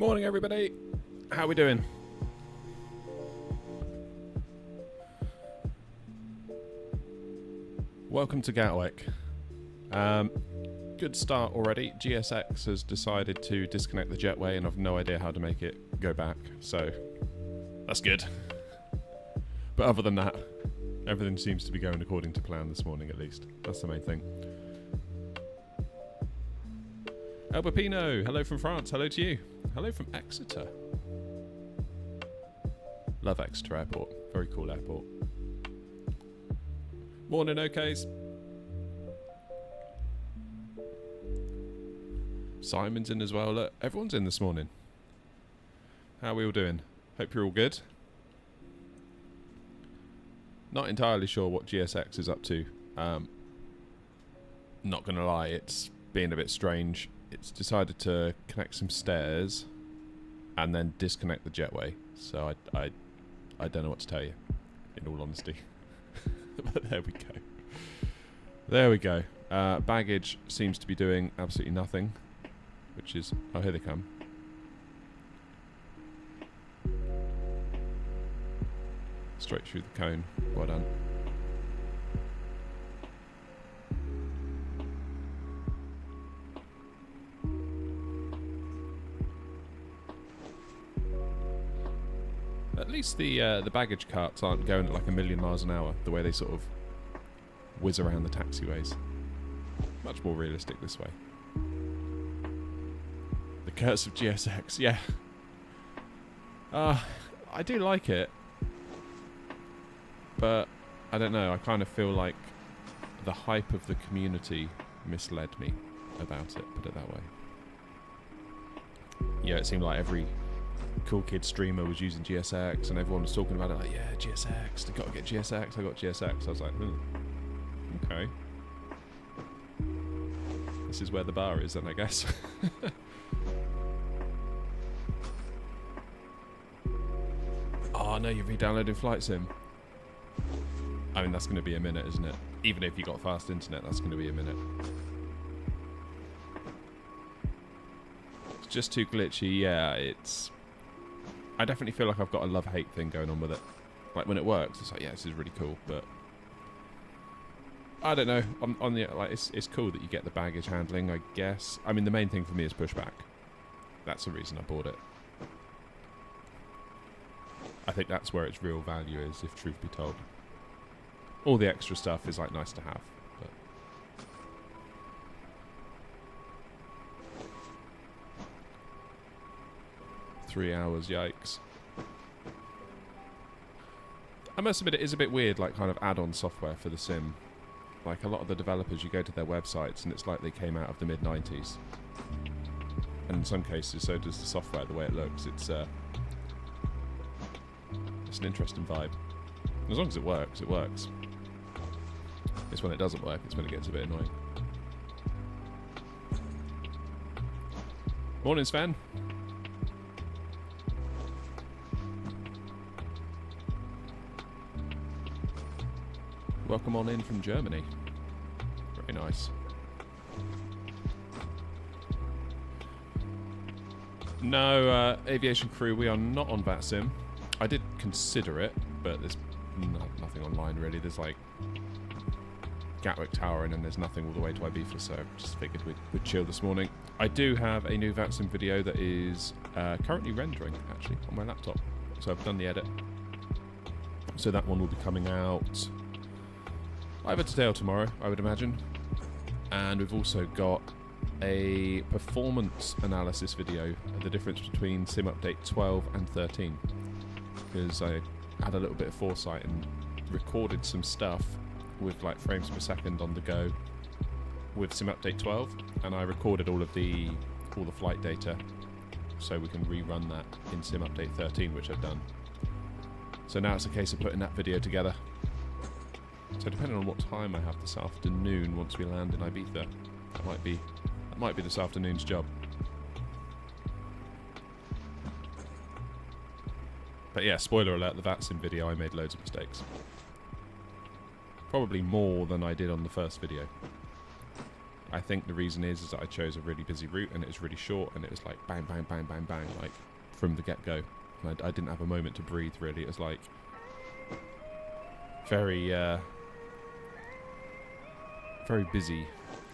Morning everybody, how we doing? Welcome to Gatwick. Good start already. GSX has decided to disconnect the jetway and I've no idea how to make it go back, so that's good. But other than that, everything seems to be going according to plan this morning at least. That's the main thing. El Pepino, hello from France, hello to you. Hello from Exeter. Love Exeter Airport, very cool airport. Morning, OKs. Simon's in as well. Look, everyone's in this morning. How are we all doing? Hope you're all good. Not entirely sure what GSX is up to. Not gonna lie, it's being a bit strange. It's decided to connect some stairs and then disconnect the jetway. So I don't know what to tell you, in all honesty. But there we go. There we go. Baggage seems to be doing absolutely nothing, which is... Oh, here they come. Straight through the cone. Well done. At least the baggage carts aren't going at like 1,000,000 miles an hour, the way they sort of whiz around the taxiways. Much more realistic this way. The curse of GSX, yeah. I do like it, but I don't know, I kind of feel like the hype of the community misled me about it, put it that way. Yeah, it seemed like every cool kid streamer was using GSX and everyone was talking about it like, yeah, GSX, I gotta get GSX, I got GSX. I was like, okay. This is where the bar is then, I guess. Oh no, you're re-downloading Flight Sim. I mean, that's going to be a minute, isn't it? Even if you got fast internet, that's going to be a minute. It's just too glitchy, yeah, it's... I definitely feel like I've got a love-hate thing going on with it. Like, when it works, it's like, yeah, this is really cool, but... I don't know, on the, like, it's cool that you get the baggage handling, I guess. I mean, the main thing for me is Pushback. That's the reason I bought it. I think that's where its real value is, if truth be told. All the extra stuff is, like, nice to have, but... 3 hours, yikes. I must admit it is a bit weird, like kind of add-on software for the sim. Like a lot of the developers, you go to their websites and it's like they came out of the mid-90s. And in some cases, so does the software, the way it looks. It's an interesting vibe. As long as it works, it works. It's when it doesn't work, it's when it gets a bit annoying. Morning, Sven. Welcome on in from Germany. Very nice. No, aviation crew, we are not on VATSIM. I did consider it, but there's nothing online really. There's like Gatwick Tower and then there's nothing all the way to Ibiza, so I just figured we'd chill this morning. I do have a new VATSIM video that is currently rendering, actually, on my laptop. So I've done the edit. So that one will be coming out either today or tomorrow, I would imagine. And we've also got a performance analysis video of the difference between Sim Update 12 and 13. Because I had a little bit of foresight and recorded some stuff with like frames per second on the go with Sim Update 12, and I recorded all the flight data so we can rerun that in Sim Update 13, which I've done. So now it's a case of putting that video together. So depending on what time I have this afternoon, once we land in Ibiza, that might be this afternoon's job. But yeah, spoiler alert, the VATSIM video, I made loads of mistakes. Probably more than I did on the first video. I think the reason is that I chose a really busy route and it was really short and it was like bang, bang, bang, bang, bang, like from the get-go. And I didn't have a moment to breathe, really. It was like very, very busy.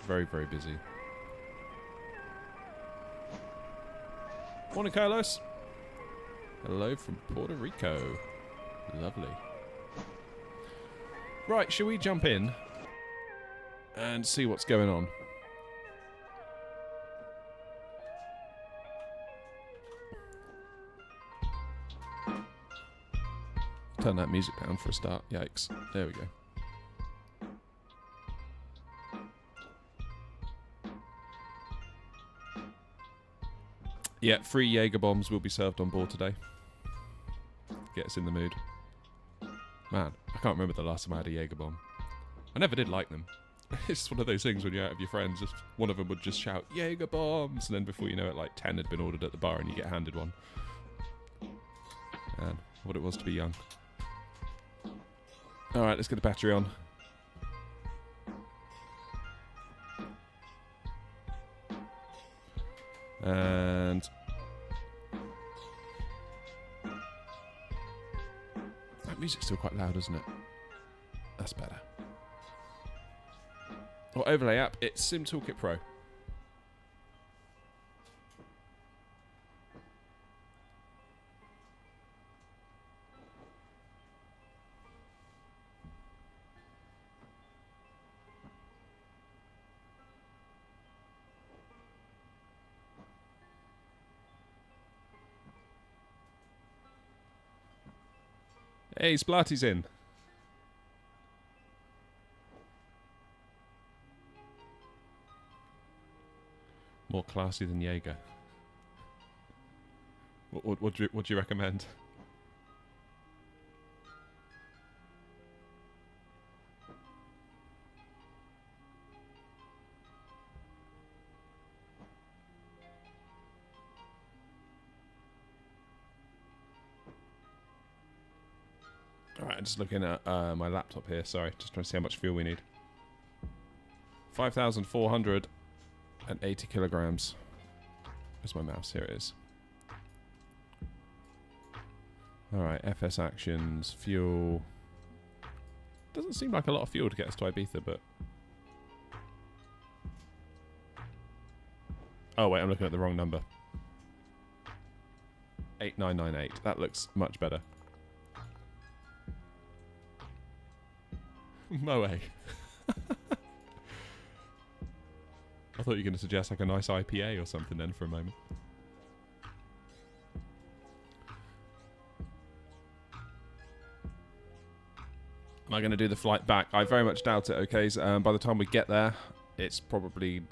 Very, very busy. Morning, Carlos. Hello from Puerto Rico. Lovely. Right, shall we jump in and see what's going on? Turn that music down for a start. Yikes. There we go. Yeah, 3 Jaeger bombs will be served on board today. Get us in the mood. Man, I can't remember the last time I had a Jaeger bomb. I never did like them. It's one of those things when you're out with your friends, just one of them would just shout, Jaeger bombs! And then before you know it, like 10 had been ordered at the bar and you get handed one. Man, what it was to be young. Alright, let's get the battery on. And that music's still quite loud, isn't it? That's better. Or overlay app, it's Sim Toolkit Pro. Hey, Splatty's in. More classy than Jaeger. What do you recommend? Alright, I'm just looking at my laptop here, sorry. Just trying to see how much fuel we need. 5,480 kilograms. Where's my mouse? Here it is. Alright, FS actions, fuel. Doesn't seem like a lot of fuel to get us to Ibiza, but... Oh wait, I'm looking at the wrong number. 8998. That looks much better. Moe. I thought you were going to suggest like a nice IPA or something then for a moment. Am I going to do the flight back? I very much doubt it, okay? So, by the time we get there, it's probably...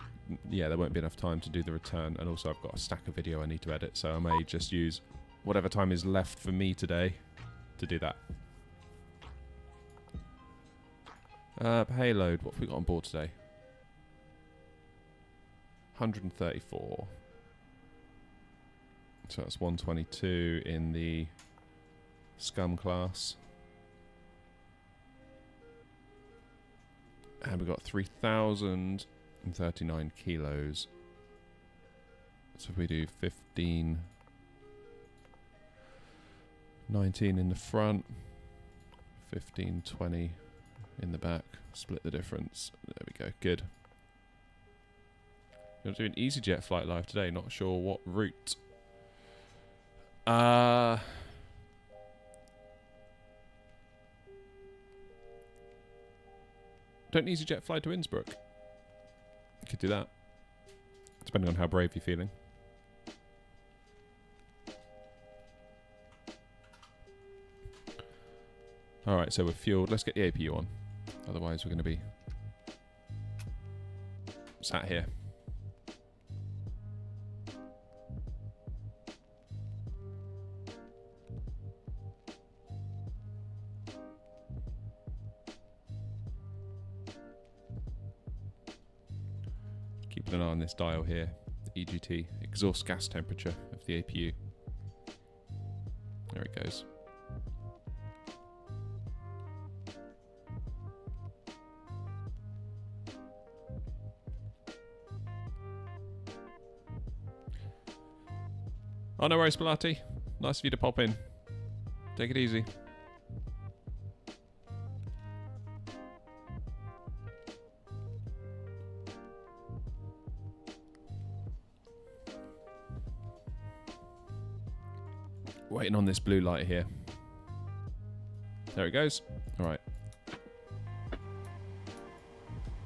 Yeah, there won't be enough time to do the return. And also I've got a stack of video I need to edit, so I may just use whatever time is left for me today to do that. Payload, what have we got on board today? 134. So that's 122 in the Scum class. And we've got 3,039 kilos. So if we do 15, 19 in the front, 15, 20 in the back, split the difference. There we go, good. You're doing EasyJet flight live today, not sure what route. Don't EasyJet fly to Innsbruck? You could do that, depending on how brave you're feeling. Alright, so we're fueled. Let's get the APU on. Otherwise we're going to be sat here. Keeping an eye on this dial here, the EGT, exhaust gas temperature of the APU. There it goes. Oh, no worries, Pilati. Nice of you to pop in. Take it easy. Waiting on this blue light here. There it goes. All right.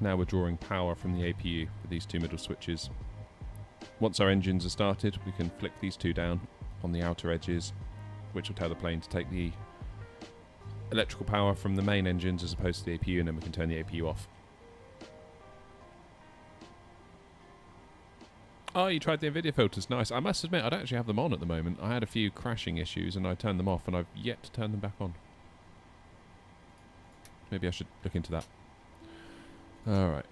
Now we're drawing power from the APU with these two middle switches. Once our engines are started, we can flick these two down on the outer edges, which will tell the plane to take the electrical power from the main engines as opposed to the APU, and then we can turn the APU off. Oh, you tried the Nvidia filters. Nice. I must admit, I don't actually have them on at the moment. I had a few crashing issues and I turned them off, and I've yet to turn them back on. Maybe I should look into that. Alright.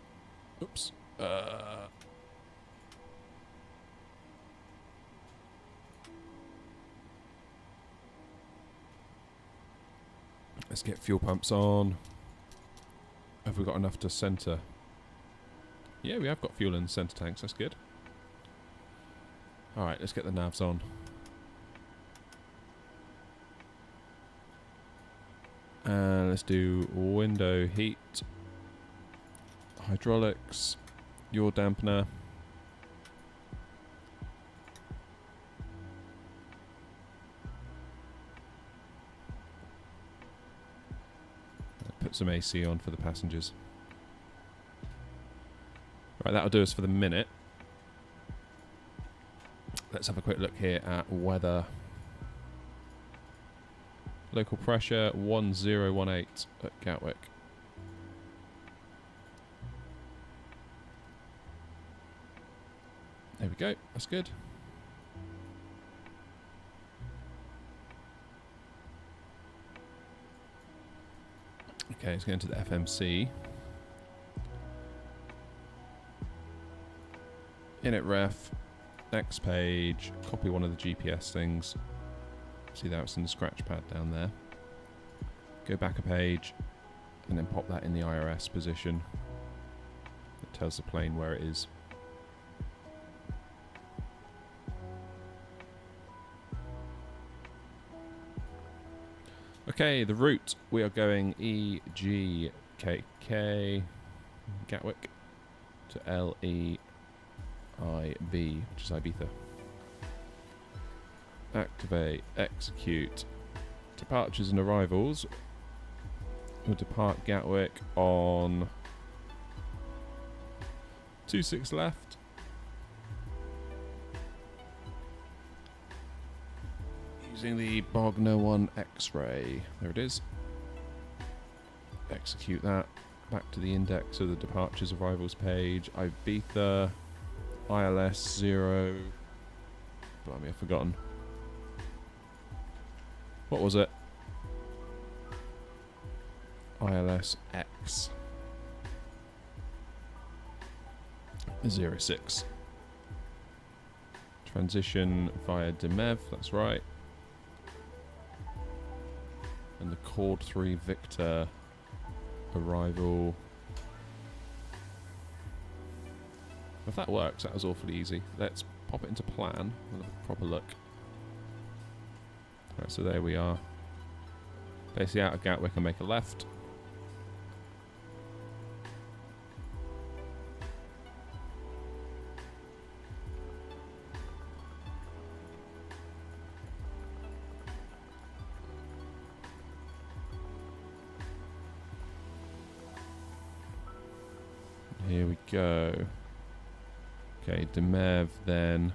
Oops. Let's get fuel pumps on. Have we got enough to centre? Yeah, we have got fuel in the centre tanks. That's good. Alright, let's get the navs on. Let's do window heat, hydraulics, yaw dampener. Put some AC on for the passengers. Right, that'll do us for the minute. Let's have a quick look here at weather. Local pressure 1018 at Gatwick. There we go, that's good. Okay, let's go into the FMC. Init ref, next page, copy one of the GPS things. See that it's in the scratch pad down there. Go back a page and then pop that in the IRS position. It tells the plane where it is. Okay, the route. We are going EGKK Gatwick to LEIB, which is Ibiza. Activate, execute. Departures and arrivals. We'll depart Gatwick on 26 left. Using the Bogner 1 X-ray. There it is. Execute that. Back to the index of the departures arrivals page. Ibiza, ILS 0. Blimey, I've forgotten. What was it? ILS X 06. Transition via Demev, that's right. And the Cord 3 Victor arrival. If that works, that was awfully easy. Let's pop it into plan. We'll have a proper look. Right, so there we are. Basically out of Gatwick and make a left. Here we go. Okay, Demev then.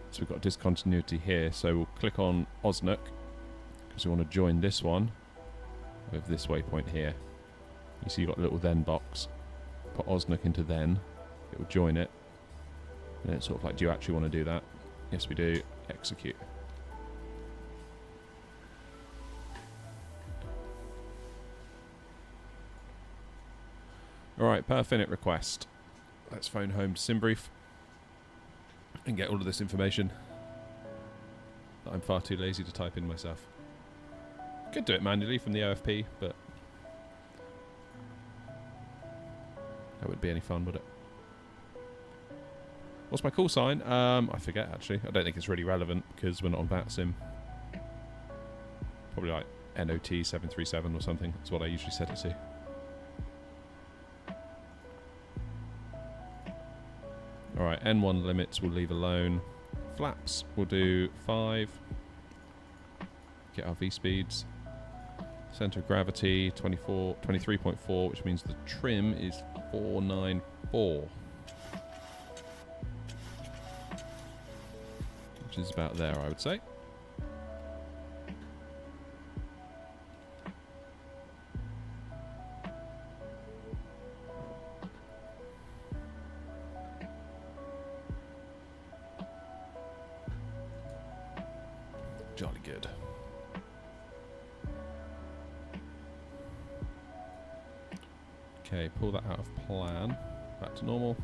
So we've got discontinuity here, so we'll click on Osnock because we want to join this one with this waypoint here. You see you've got a little then box. Put Osnock into then, it will join it. And it's sort of like, do you actually want to do that? Yes we do. Execute. Alright, per Finit request. Let's phone home to Simbrief and get all of this information that I'm far too lazy to type in myself. Could do it manually from the OFP, but that wouldn't be any fun, would it? What's my call sign? I forget, actually. I don't think it's really relevant because we're not on VATSIM. Probably like NOT 737 or something. That's what I usually set it to. Alright, N1 limits we'll leave alone. Flaps we'll do 5. Get our V-speeds. Centre of gravity 23.4, which means the trim is 494. Which is about there, I would say. Jolly good. Okay, pull that out of plan. Back to normal.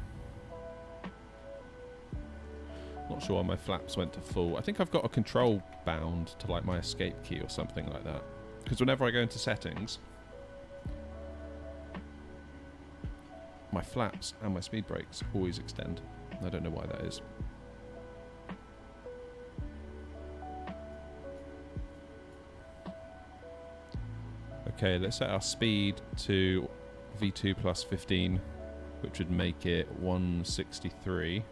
Not sure why my flaps went to full. I think I've got a control bound to like my escape key or something like that. Because whenever I go into settings, my flaps and my speed brakes always extend. I don't know why that is. Okay, let's set our speed to V2 plus 15, which would make it 163.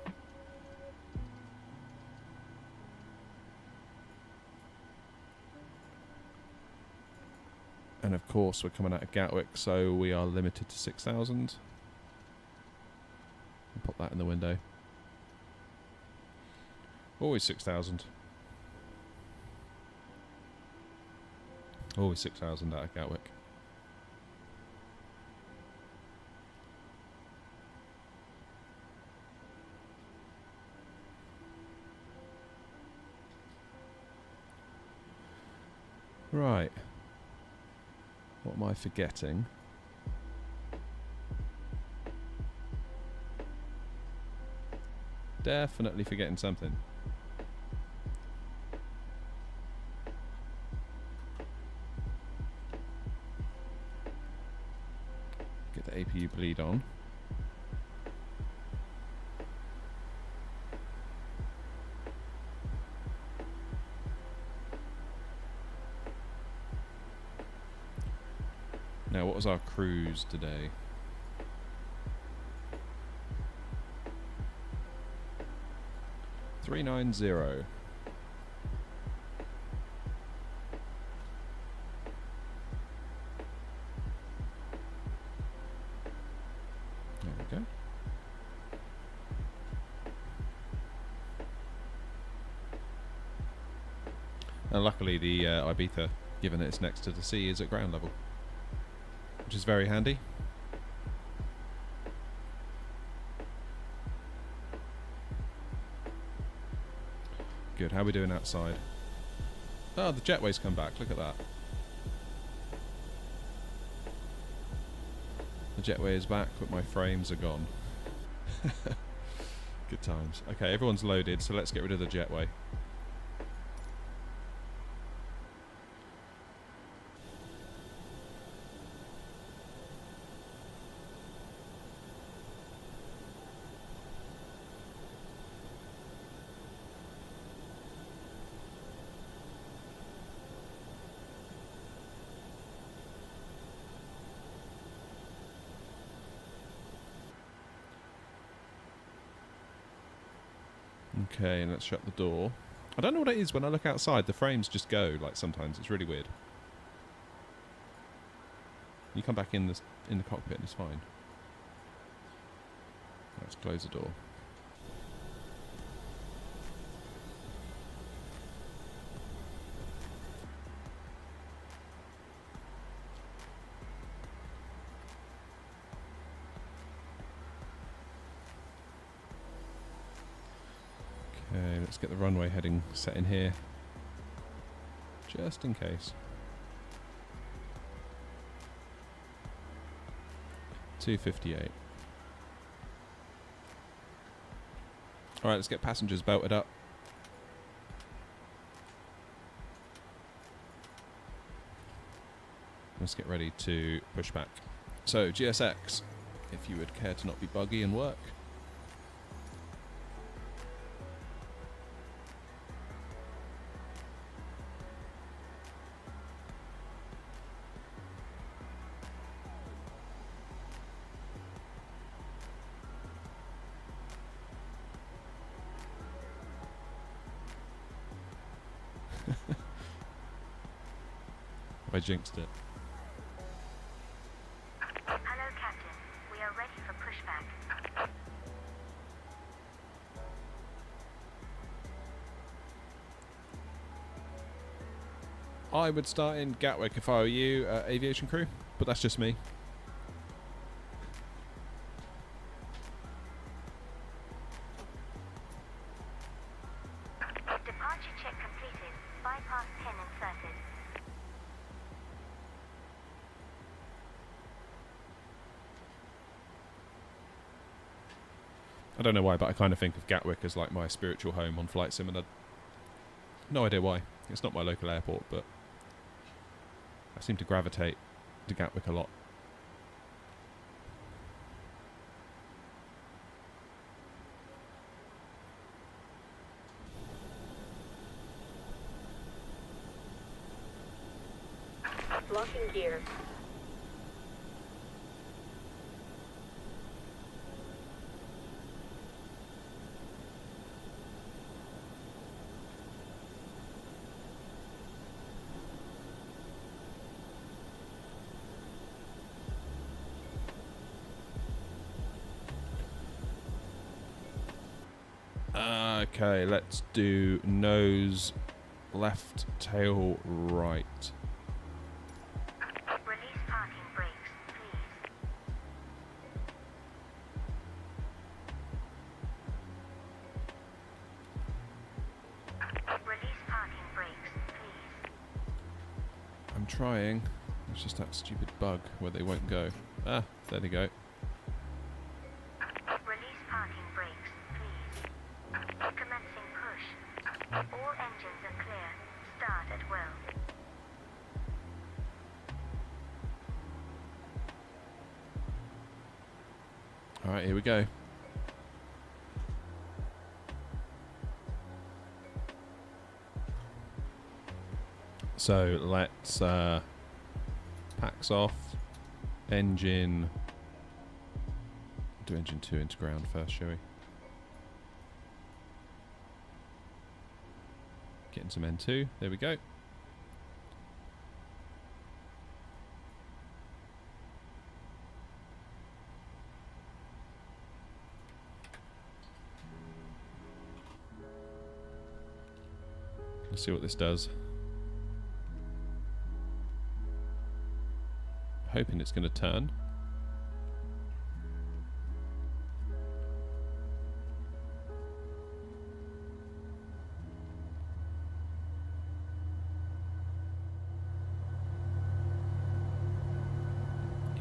And of course we're coming out of Gatwick, so we are limited to 6,000. Pop that in the window. Always 6,000. Always 6,000 out of Gatwick. Right. What am I forgetting? Definitely forgetting something. Get the APU bleed on. Now, what was our cruise today? $390. There we go. And luckily the Ibiza, given that it's next to the sea, is at ground level, which is very handy. Good. How are we doing outside? Oh, the jetway's come back. Look at that. The jetway is back, but my frames are gone. Good times. Okay, everyone's loaded, so let's get rid of the jetway. Okay, and let's shut the door. I don't know what it is when I look outside. The frames just go, like, sometimes. It's really weird. You come back in the cockpit and it's fine. Let's close the door. Okay, let's get the runway heading set in here, just in case. 258. Alright, let's get passengers belted up. Let's get ready to push back. So, GSX, if you would care to not be buggy and work. I jinxed it. Hello, Captain. We are ready for pushback. I would start in Gatwick if I were you, aviation crew, but that's just me. Departure check completed. Bypass pin inserted. I don't know why, but I kind of think of Gatwick as like my spiritual home on Flight Sim, and I'd no idea why. It's not my local airport, but I seem to gravitate to Gatwick a lot. Locking gear. Okay, let's do nose left, tail right. Release parking brakes, please. Release parking brakes, please. I'm trying. It's just that stupid bug where they won't go. Ah, there they go. Release parking brakes, please. Commencing push. All engines are clear. Start at will. Alright, here we go. So let's packs off. Engine. Do engine 2 into ground first, shall we? Getting some N2. There we go. Let's see what this does. Hoping it's going to turn.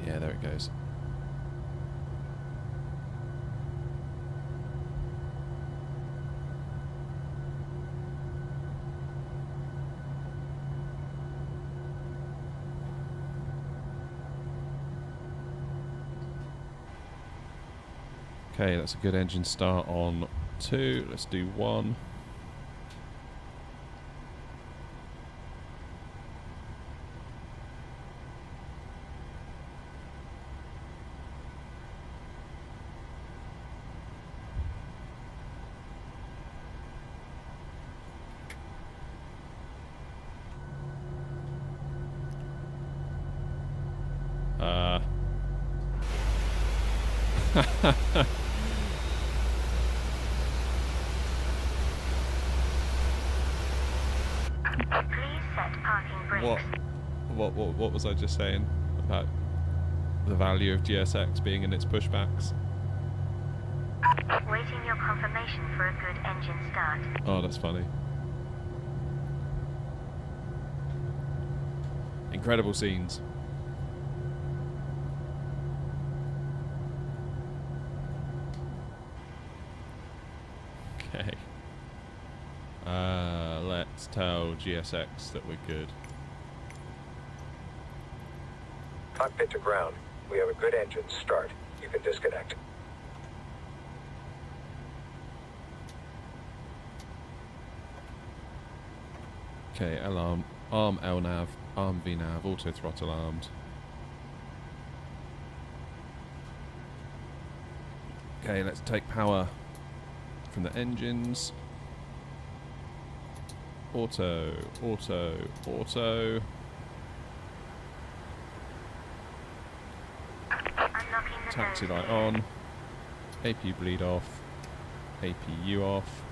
Yeah, there it goes. Okay, that's a good engine start on 2. Let's do 1. Please set parking brakes. What was I just saying about the value of GSX being in its pushbacks? Waiting your confirmation for a good engine start. Oh, that's funny. Incredible scenes. Okay. Let's tell GSX that we're good. Cockpit to ground. We have a good engine start. You can disconnect. Okay, alarm, arm LNAV, arm VNAV, auto throttle armed. Okay, let's take power from the engines. Auto, auto, auto. Taxi light on. APU bleed off. APU off.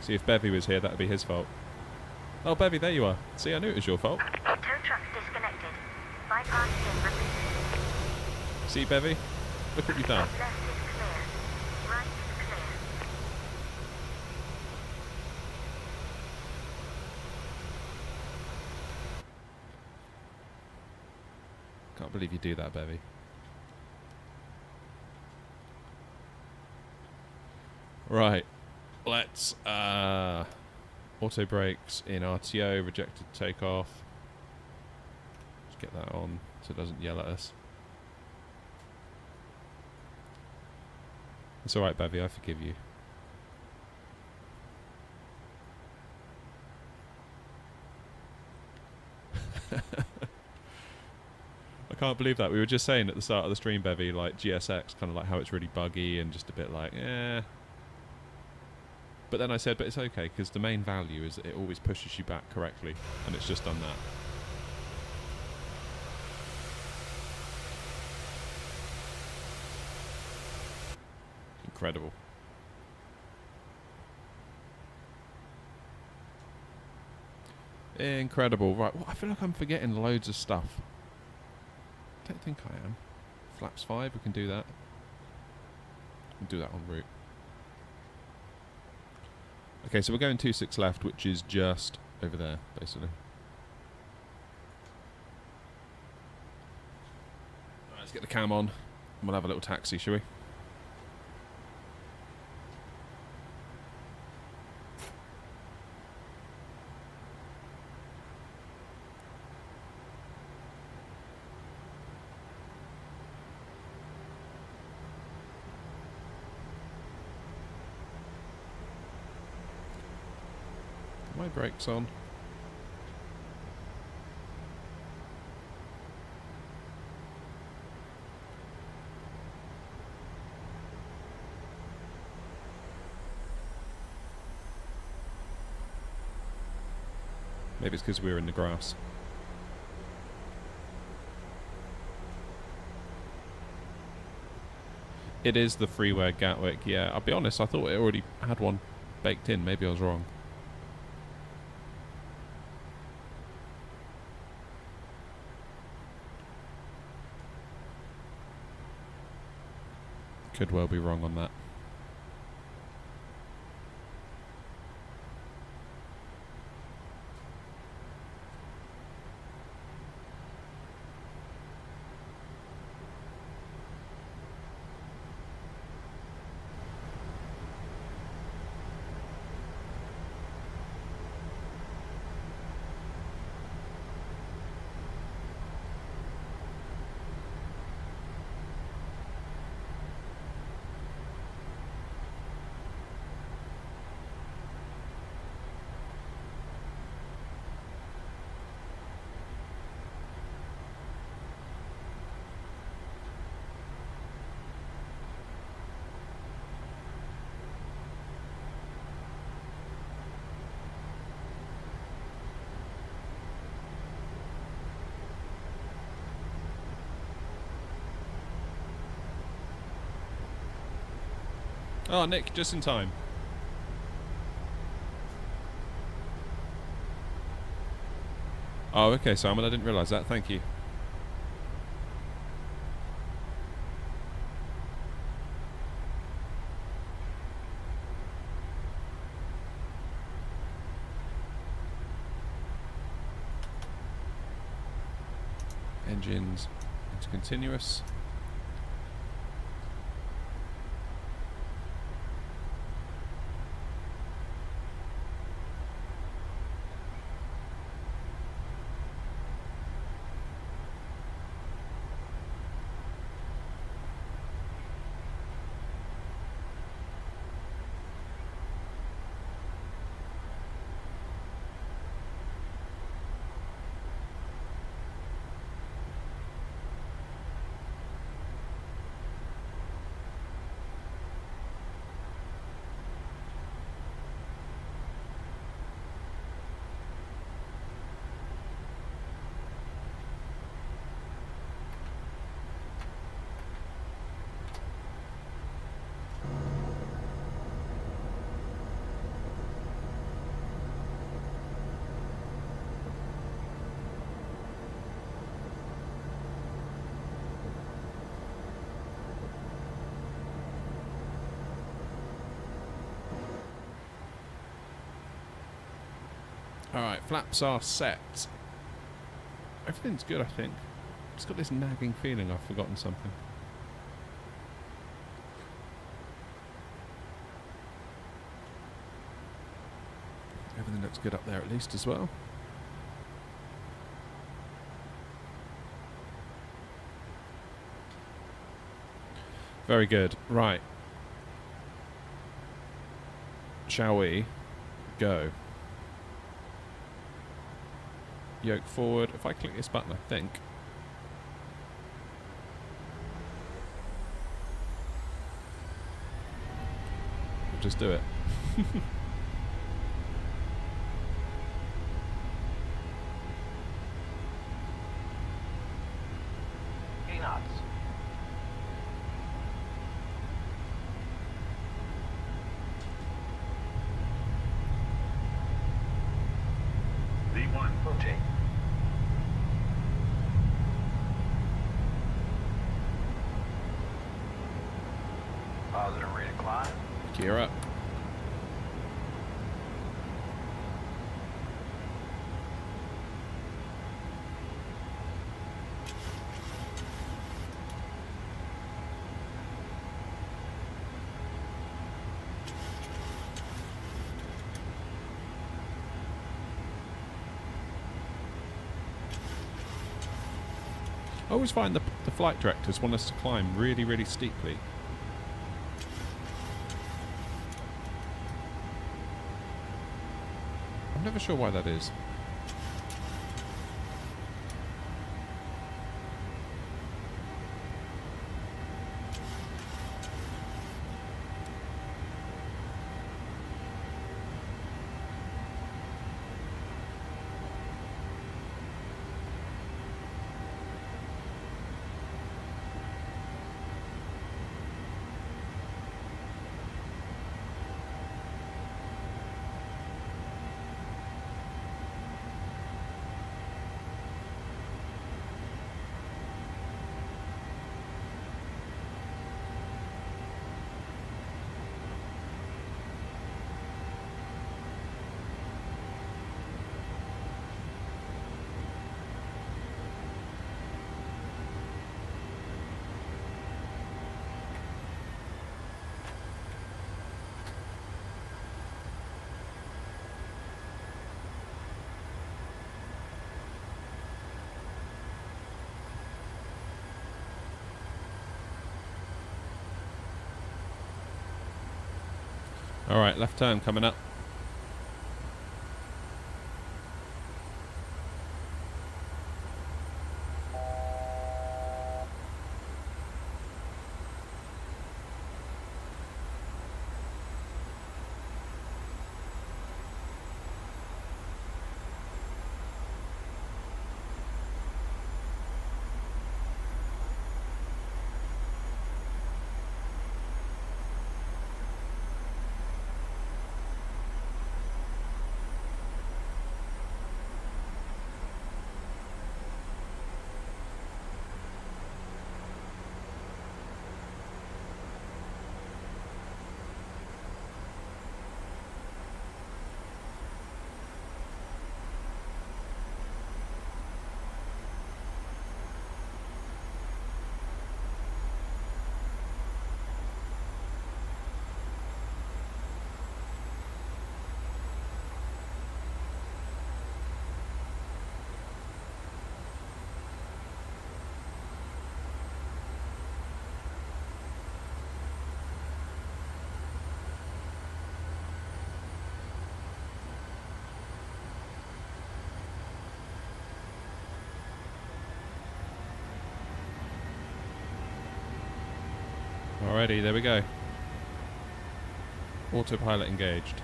See, if Bevy was here, that would be his fault. Oh, Bevy, there you are. See, I knew it was your fault. Tow truck disconnected. Bypass in. See, Bevy? Look what you've done. Left is clear. Right is clear. Can't believe you do that, Bevy. Right. Let's auto brakes in RTO, rejected takeoff. Just get that on so it doesn't yell at us. It's alright, Bevy, I forgive you. I can't believe that. We were just saying at the start of the stream, Bevy, like GSX, kind of like how it's really buggy and just a bit like, eh. But then I said, but it's okay, because the main value is that it always pushes you back correctly, and it's just done that. Incredible. Incredible. Right, well, I feel like I'm forgetting loads of stuff. I don't think I am. Flaps 5, we can do that. We'll do that en route. Okay, so we're going 26 left, which is just over there, basically. Right, let's get the cam on, and we'll have a little taxi, shall we? My brakes on. Maybe it's because we were in the grass. It is the freeware Gatwick, yeah. I'll be honest, I thought it already had one baked in. Maybe I was wrong. Could well be wrong on that. Oh, Nick, just in time. Oh, okay, Simon, I didn't realise that. Thank you. Engines into continuous. Alright, flaps are set. Everything's good, I think. Just got this nagging feeling I've forgotten something. Everything looks good up there at least as well. Very good. Right. Shall we go? Yoke forward. If I click this button, I think. We'll just do it. Positive rate of climb. Gear up. I always find the flight directors want us to climb really, really steeply. I'm never sure why that is. Alright, left turn coming up. Alrighty, there we go. Autopilot engaged.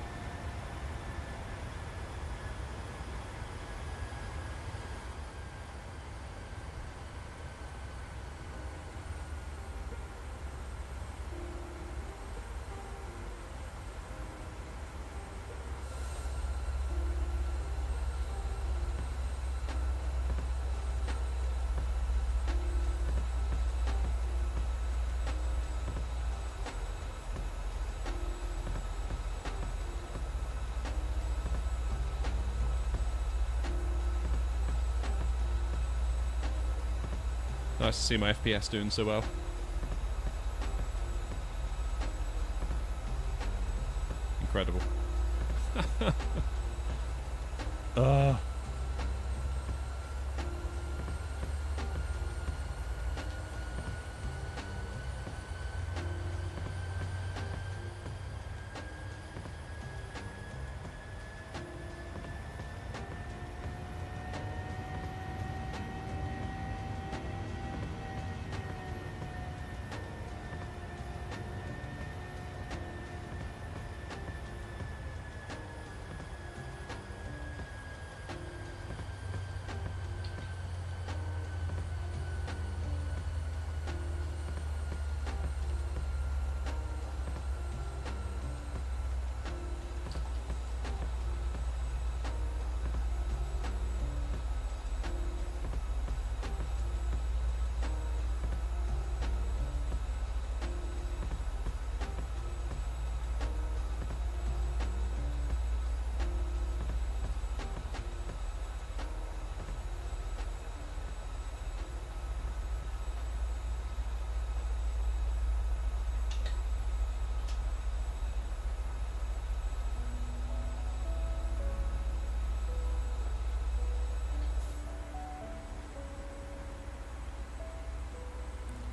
Nice to see my FPS doing so well. Incredible.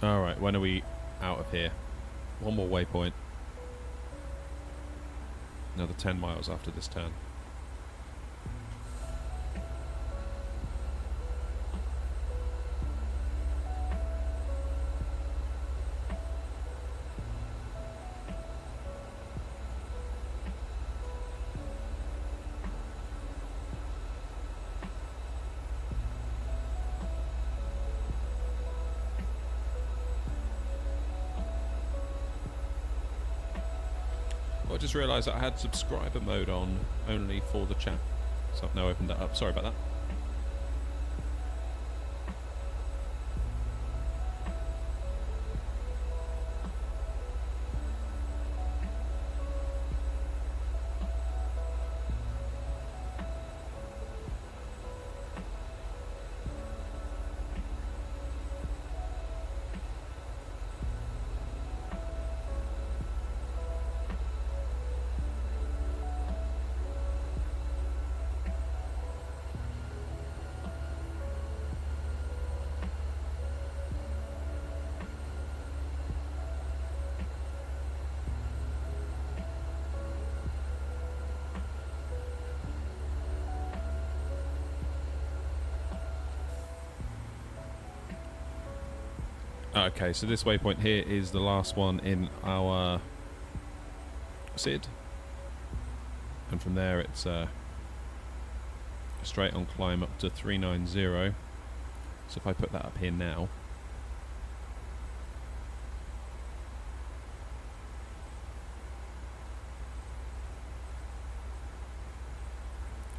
Alright, when are we out of here? One more waypoint. Another 10 miles after this turn. I just realised that I had subscriber mode on only for the chat, so I've now opened that up. Sorry about that. Okay, so this waypoint here is the last one in our SID, and from there it's a straight on climb up to 390. So if I put that up here now,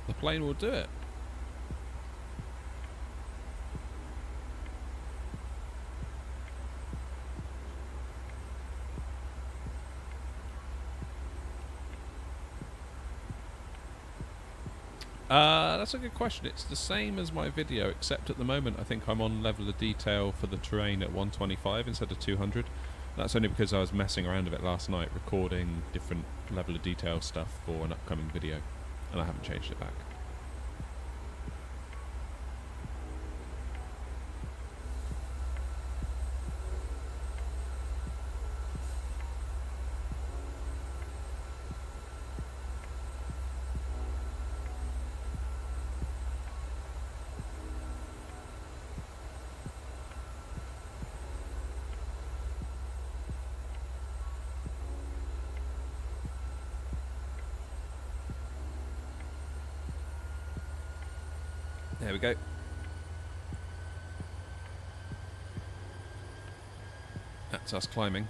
the plane will do it. That's a good question. It's the same as my video, except at the moment I think I'm on level of detail for the terrain at 125 instead of 200. That's only because I was messing around with it last night, recording different level of detail stuff for an upcoming video, and I haven't changed it back. There we go. That's us climbing.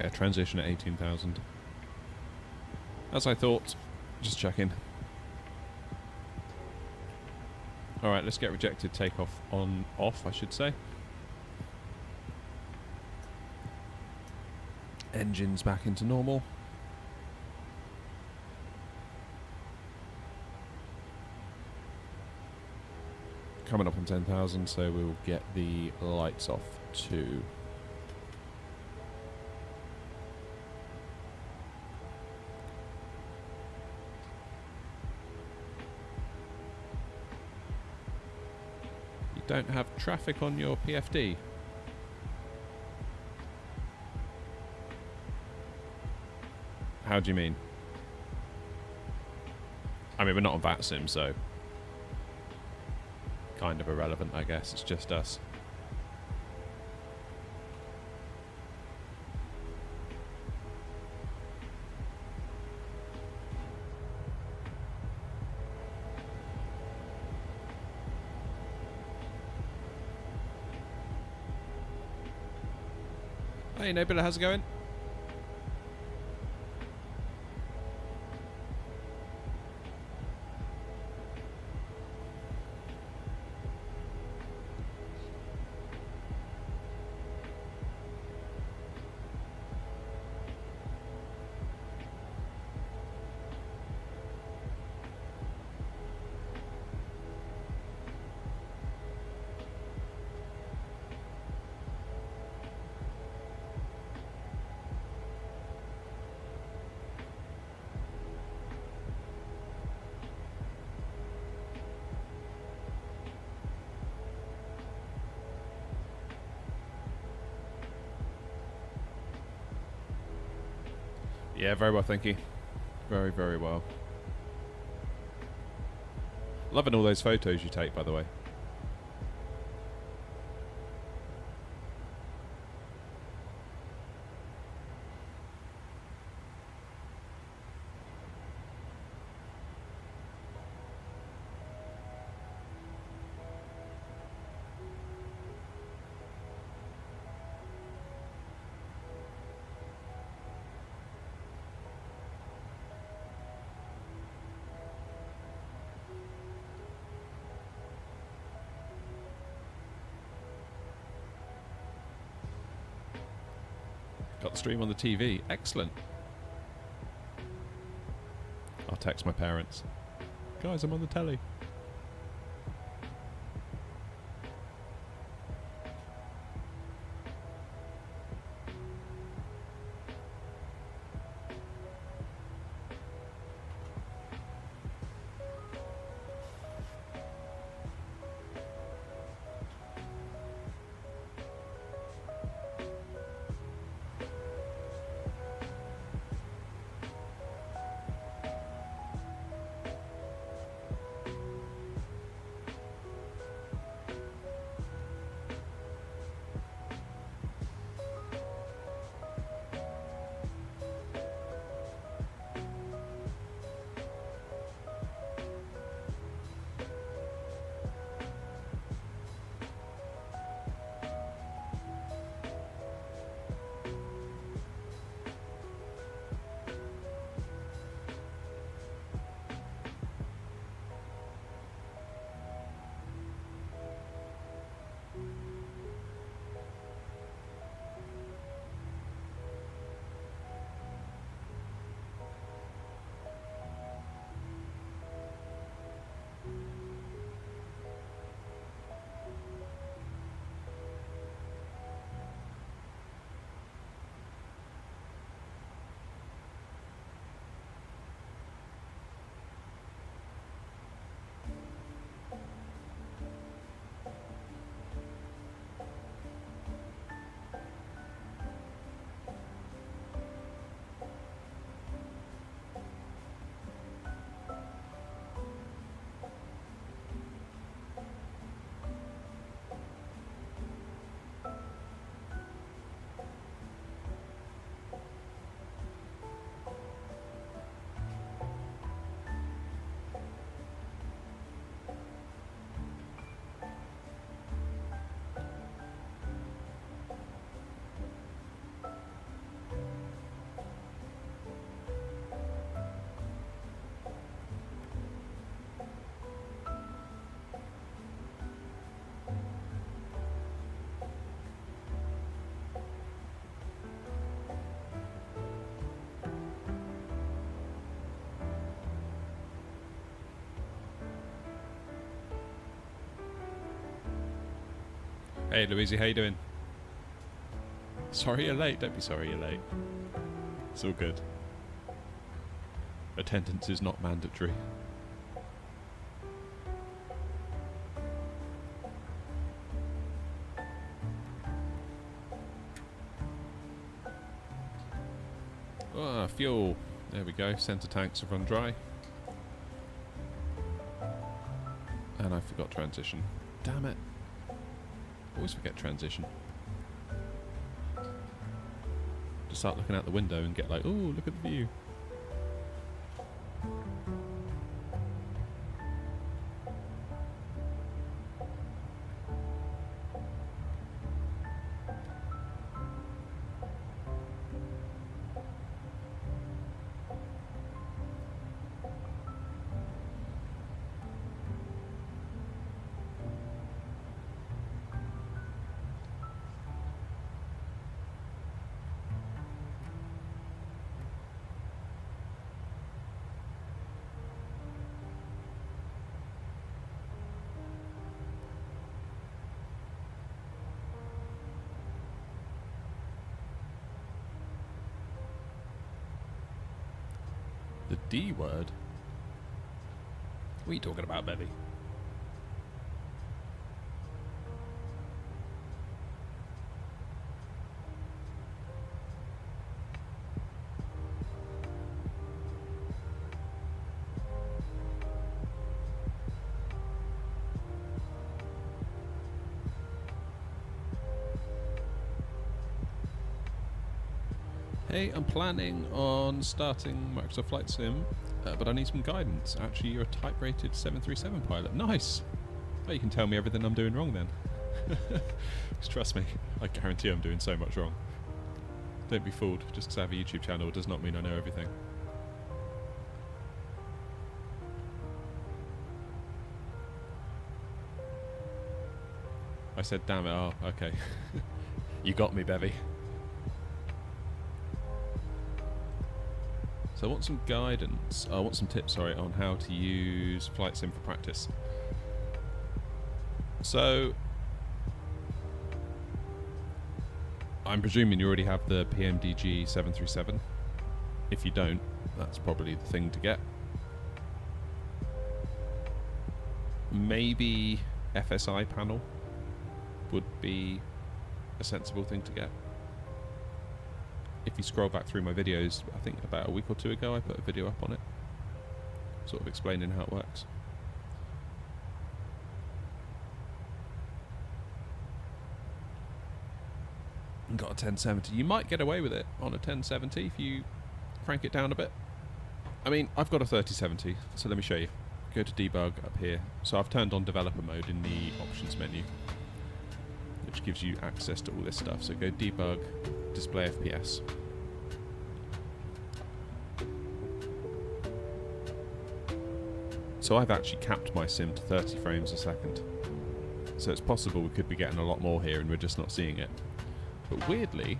Yeah, transition at 18,000. As I thought. Just checking. Alright, let's get rejected takeoff on off, I should say. Engines back into normal. Coming up on 10,000, so we'll get the lights off too. You don't have traffic on your PFD. How do you mean? I mean, we're not on VATSIM, so kind of irrelevant, I guess. It's just us. Hey, Nebula, how's it going? Yeah, very well, thank you. Very, very well. Loving all those photos you take, by the way. Got the stream on the TV. Excellent. I'll text my parents. Guys, I'm on the telly. Hey Louise, how you doing? Sorry you're late. Don't be sorry you're late. It's all good. Attendance is not mandatory. Ah, fuel. There we go. Centre tanks have run dry. And I forgot transition. Damn it. Always forget transition. Just start looking out the window and get like, oh, look at the view. The D word? What are you talking about, Bevy? Hey, I'm planning on starting Microsoft Flight Sim, but I need some guidance. Actually, you're a type-rated 737 pilot. Nice! Oh, you can tell me everything I'm doing wrong then. Just trust me, I guarantee I'm doing so much wrong. Don't be fooled. Just because I have a YouTube channel does not mean I know everything. I said, damn it, oh, okay. You got me, Bevy. So I want some guidance, I want some tips, sorry, on how to use Flight Sim for practice. So, I'm presuming you already have the PMDG 737. If you don't, that's probably the thing to get. Maybe FSI panel would be a sensible thing to get. If you scroll back through my videos, I think about a week or two ago I put a video up on it, sort of explaining how it works. Got a 1070. You might get away with it on a 1070 if you crank it down a bit. I mean, I've got a 3070, so let me show you. Go to debug up here. So I've turned on developer mode in the options menu, which gives you access to all this stuff. So go debug, display FPS. So I've actually capped my sim to 30 frames a second. So it's possible we could be getting a lot more here and we're just not seeing it. But weirdly,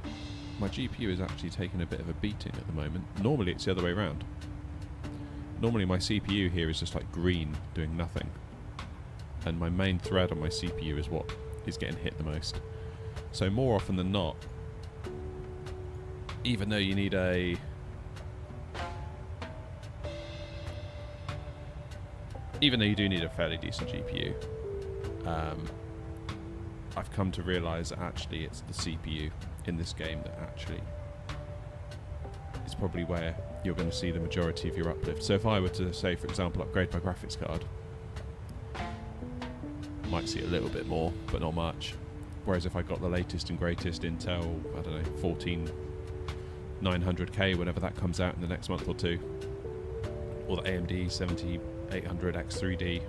my GPU is actually taking a bit of a beating at the moment. Normally it's the other way around. Normally my CPU here is just like green, doing nothing. And my main thread on my CPU is what is getting hit the most. So more often than not, even though you need a you do need a fairly decent GPU, I've come to realise that actually it's the CPU in this game that actually is probably where you're going to see the majority of your uplift. So if I were to, say, for example, upgrade my graphics card, I might see a little bit more, but not much. Whereas if I got the latest and greatest Intel, I don't know, 14900K, whenever that comes out in the next month or two, or the AMD 7800X3D,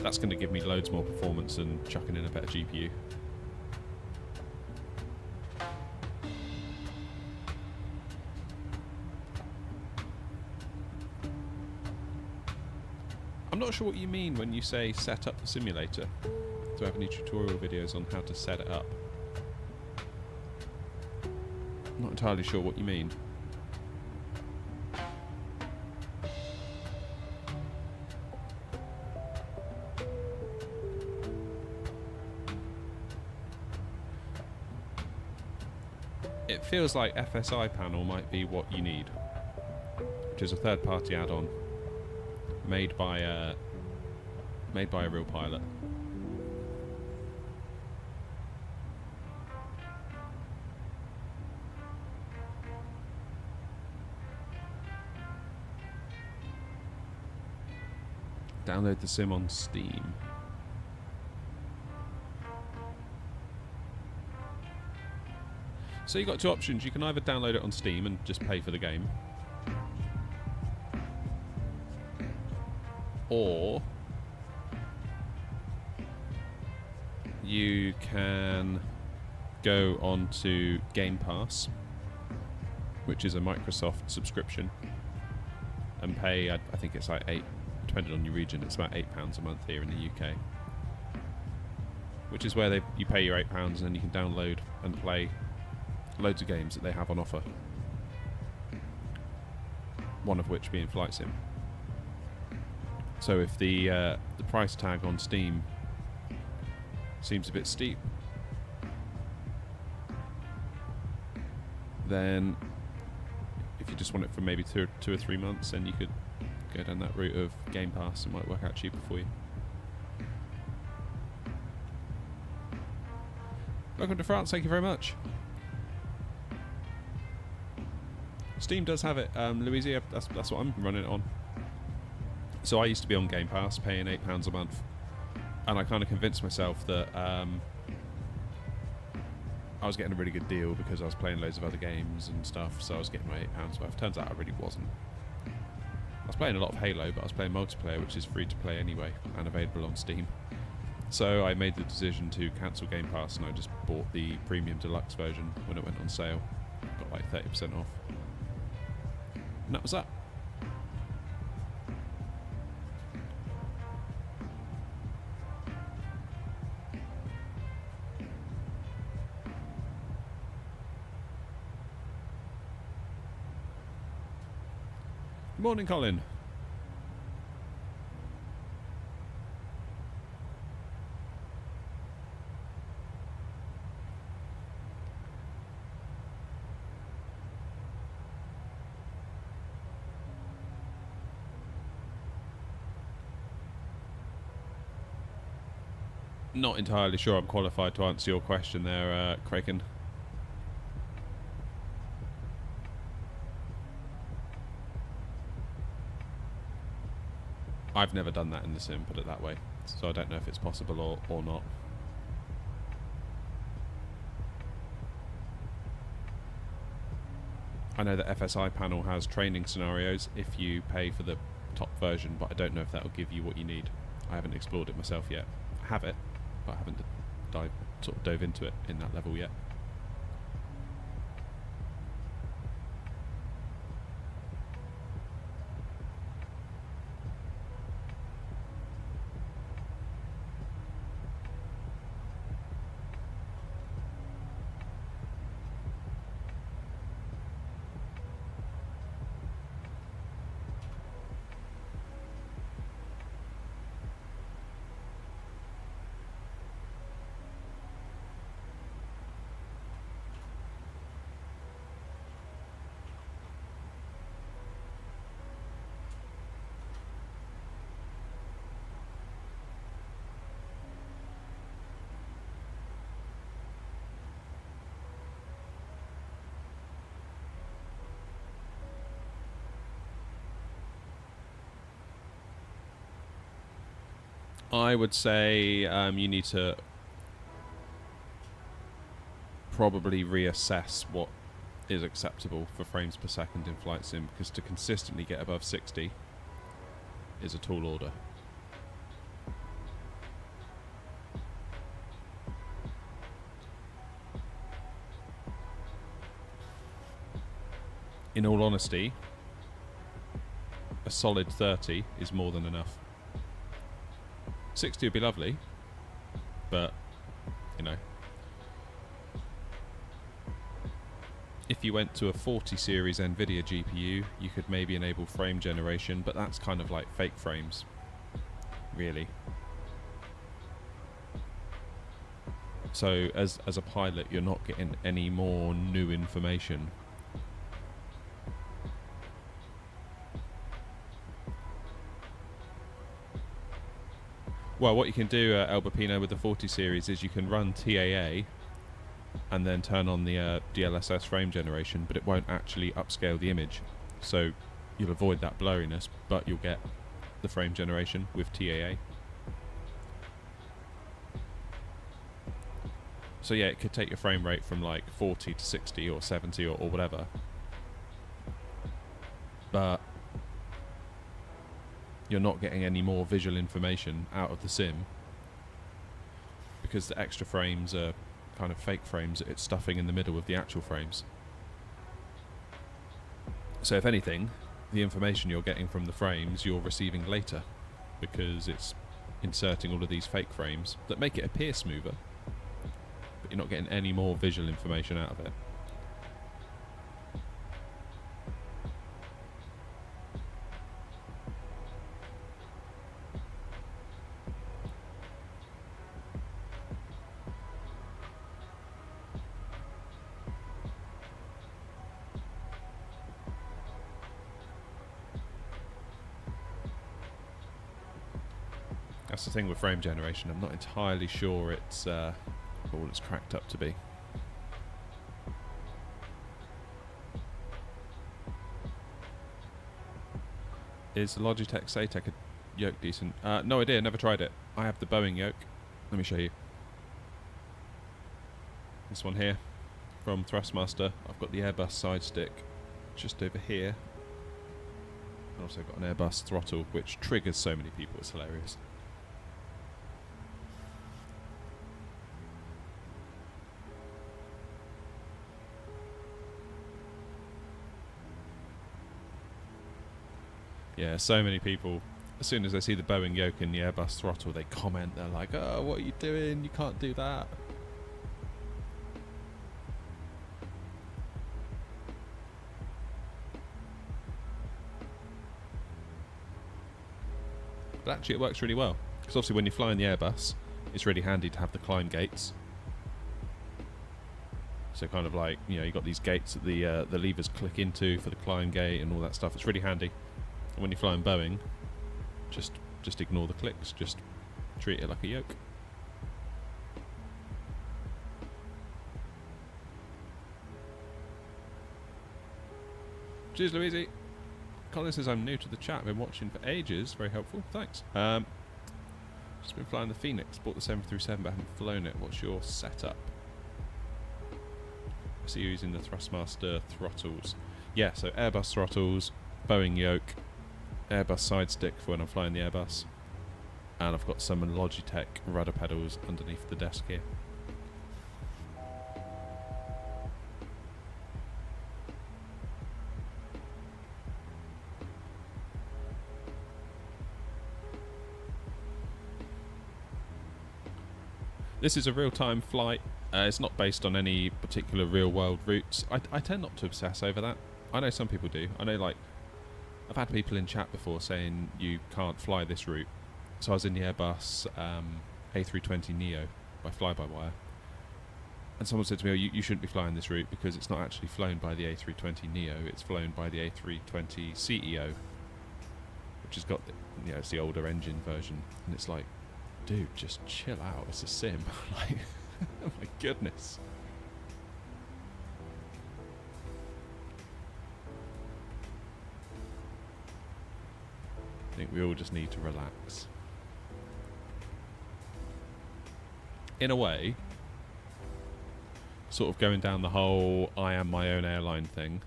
that's going to give me loads more performance than chucking in a better GPU. I'm not sure what you mean when you say set up the simulator. Do I have any tutorial videos on how to set it up? I'm not entirely sure what you mean. It feels like FSI panel might be what you need, which is a third-party add-on made by a real pilot. Download the sim on Steam. So you've got two options. You can either download it on Steam and just pay for the game, or you can go on to Game Pass, which is a Microsoft subscription, and pay, I think it's like £8, depending on your region, it's about £8 a month here in the UK, which is where you pay your £8 and then you can download and play loads of games that they have on offer, one of which being Flight Sim. So if the price tag on Steam seems a bit steep, then if you just want it for maybe two or 3 months, then you could go down that route of Game Pass. It might work out cheaper for you. Welcome to France, thank you very much. Steam does have it, Louisa, that's what I'm running it on. So I used to be on Game Pass, paying £8 a month, and I kind of convinced myself that I was getting a really good deal because I was playing loads of other games and stuff, so I was getting my £8 worth. Turns out I really wasn't. I was playing a lot of Halo, but I was playing multiplayer, which is free to play anyway, and available on Steam. So I made the decision to cancel Game Pass, and I just bought the Premium Deluxe version when it went on sale. Got like 30% off. And that was that. Morning, Colin. Not entirely sure I'm qualified to answer your question there, Kraken. I've never done that in the sim, put it that way, so I don't know if it's possible or not. I know that FSI panel has training scenarios if you pay for the top version, but I don't know if that will give you what you need. I haven't explored it myself yet. I have it, but I haven't dove into it in that level yet. I would say you need to probably reassess what is acceptable for frames per second in Flight Sim, because to consistently get above 60 is a tall order. In all honesty, a solid 30 is more than enough. 60 would be lovely, but, you know, if you went to a 40 series Nvidia GPU, you could maybe enable frame generation, but that's kind of like fake frames, really. So as a pilot, you're not getting any more new information. Well, what you can do, El Bapino, with the 40 series is you can run TAA and then turn on the DLSS frame generation, but it won't actually upscale the image. So you'll avoid that blurriness, but you'll get the frame generation with TAA. So yeah, it could take your frame rate from like 40 to 60 or 70 or whatever. But you're not getting any more visual information out of the sim because the extra frames are kind of fake frames that it's stuffing in the middle of the actual frames. So if anything, the information you're getting from the frames you're receiving later because it's inserting all of these fake frames that make it appear smoother, but you're not getting any more visual information out of it. That's the thing with frame generation. I'm not entirely sure it's all it's cracked up to be. Is the Logitech Satec a yoke decent? No idea, never tried it. I have the Boeing yoke. Let me show you. This one here from Thrustmaster. I've got the Airbus side stick just over here. I've also got an Airbus throttle which triggers so many people, it's hilarious. Yeah, so many people, as soon as they see the Boeing yoke and the Airbus throttle, they comment, they're like, oh, what are you doing? You can't do that. But actually it works really well, because obviously when you're flying the Airbus, it's really handy to have the climb gates. So kind of like, you know, you've got these gates that the levers click into for the climb gate and all that stuff. It's really handy. And when you're flying Boeing, just ignore the clicks. Just treat it like a yoke. Cheers, Louise. Colin says, I'm new to the chat. I've been watching for ages. Very helpful. Thanks. Just been flying the Phoenix. Bought the 737, but haven't flown it. What's your setup? I see you using the Thrustmaster throttles. Yeah, so Airbus throttles, Boeing yoke, Airbus side stick for when I'm flying the Airbus, and I've got some Logitech rudder pedals underneath the desk here. This is a real-time flight. It's not based on any particular real-world routes. I tend not to obsess over that. I know some people do. I know, like, I've had people in chat before saying you can't fly this route. So I was in the Airbus A320neo by fly-by-wire, and someone said to me, oh, you shouldn't be flying this route because it's not actually flown by the A320neo, it's flown by the A320ceo, which has got, you know, it's the older engine version. And it's like, dude, just chill out, it's a sim. Like, oh my goodness. I think we all just need to relax. In a way, sort of going down the whole I am my own airline thing,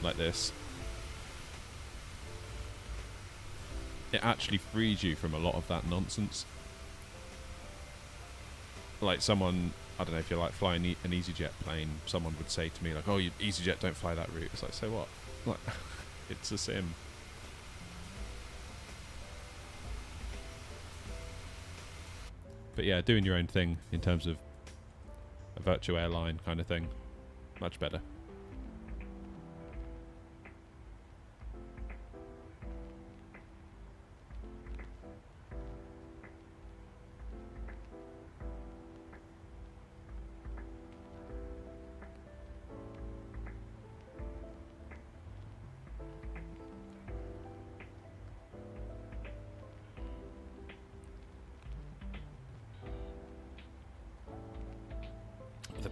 like this, it actually frees you from a lot of that nonsense. Like someone, I don't know, if you're like flying an EasyJet plane, someone would say to me like, oh, EasyJet don't fly that route. It's like, so what? Like, it's a sim. But yeah, doing your own thing in terms of a virtual airline kind of thing, much better.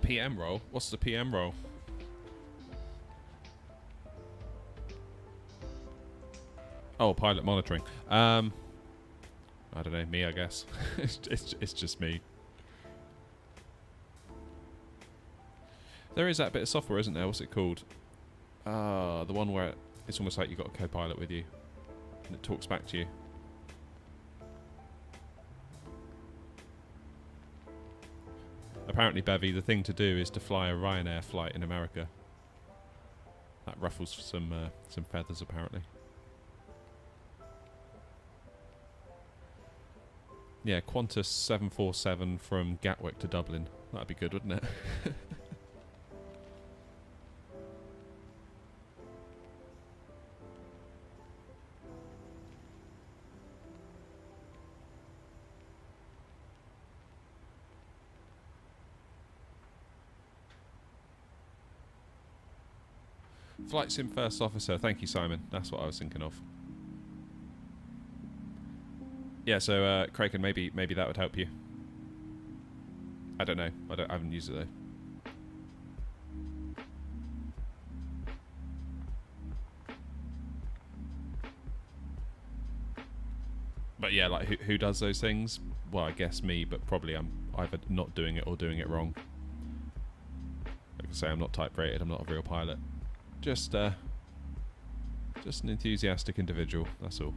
PM role? What's the PM role? Oh, pilot monitoring. I don't know, me, I guess. it's just me. There is that bit of software, isn't there? What's it called? The one where it's almost like you've got a co-pilot with you, and it talks back to you. Apparently, Bevy, the thing to do is to fly a Ryanair flight in America. That ruffles some feathers, apparently. Yeah, Qantas 747 from Gatwick to Dublin. That'd be good, wouldn't it? Flight Sim First Officer. Thank you, Simon. That's what I was thinking of. Yeah, so Kraken, maybe that would help you. I don't know. I haven't used it though. But yeah, like who does those things? Well, I guess me, but probably I'm either not doing it or doing it wrong. Like I say, I'm not type rated. I'm not a real pilot. Just an enthusiastic individual. That's all.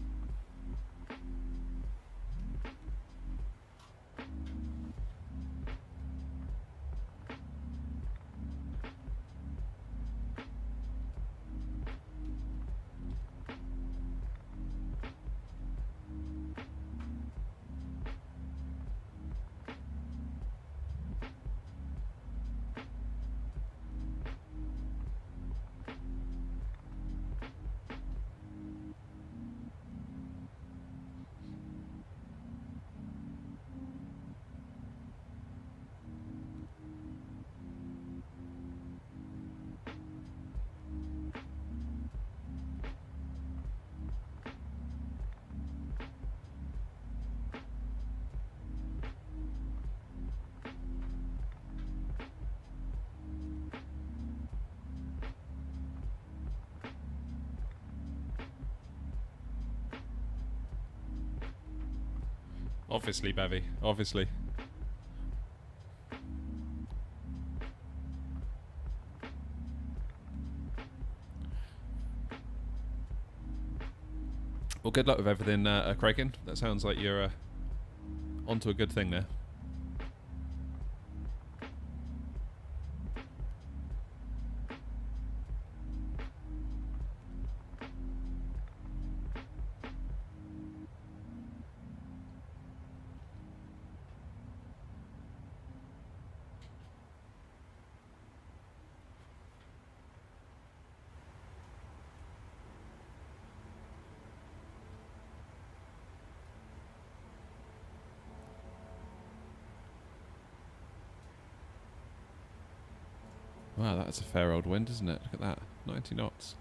Obviously, Bevy. Obviously. Well, good luck with everything, Kraken. That sounds like you're onto a good thing there. Wow, that's a fair old wind, isn't it? Look at that. 90 knots.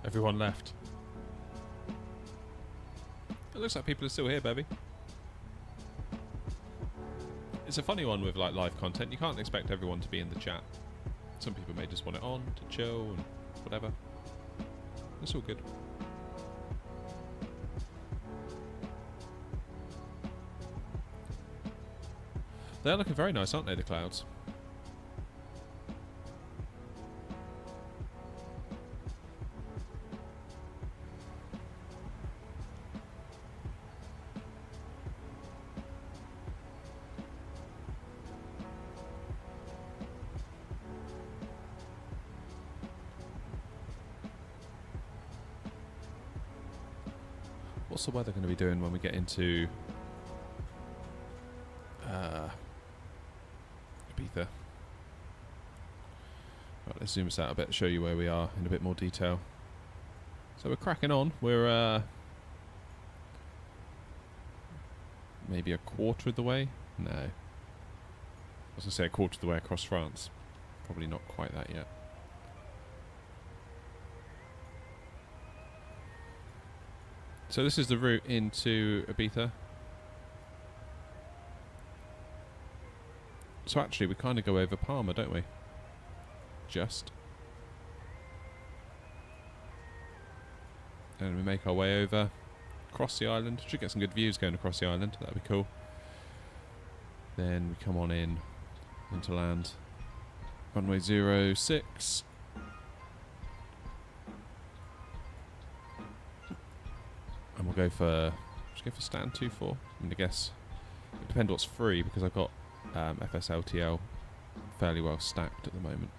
Everyone left. It looks like people are still here, baby. It's a funny one with like live content. You can't expect everyone to be in the chat. Some people may just want it on to chill and whatever. It's all good. They're looking very nice, aren't they, the clouds? What's the weather going to be doing when we get into Ibiza? Right, let's zoom this out a bit, show you where we are in a bit more detail. So we're cracking on. We're maybe a quarter of the way? No. I was going to say a quarter of the way across France. Probably not quite that yet. So this is the route into Ibiza. So actually we kind of go over Palma, don't we? Just. And we make our way over, across the island. Should get some good views going across the island, that'd be cool. Then we come on in, into land. Runway 06. And we'll go for, should we go for stand 24? I mean, I guess it depends what's free, because I've got FSLTL fairly well stacked at the moment.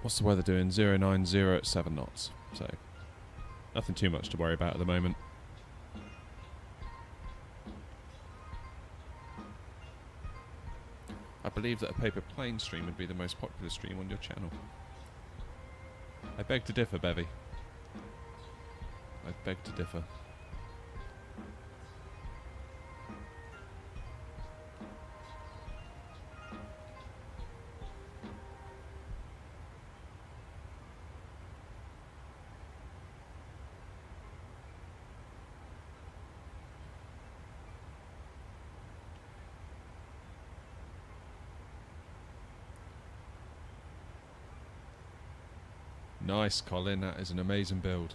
What's the weather doing? 090 at 7 knots. So nothing too much to worry about at the moment. I believe that a paper plane stream would be the most popular stream on your channel. I beg to differ, Bevy. I beg to differ. Nice, Colin. That is an amazing build.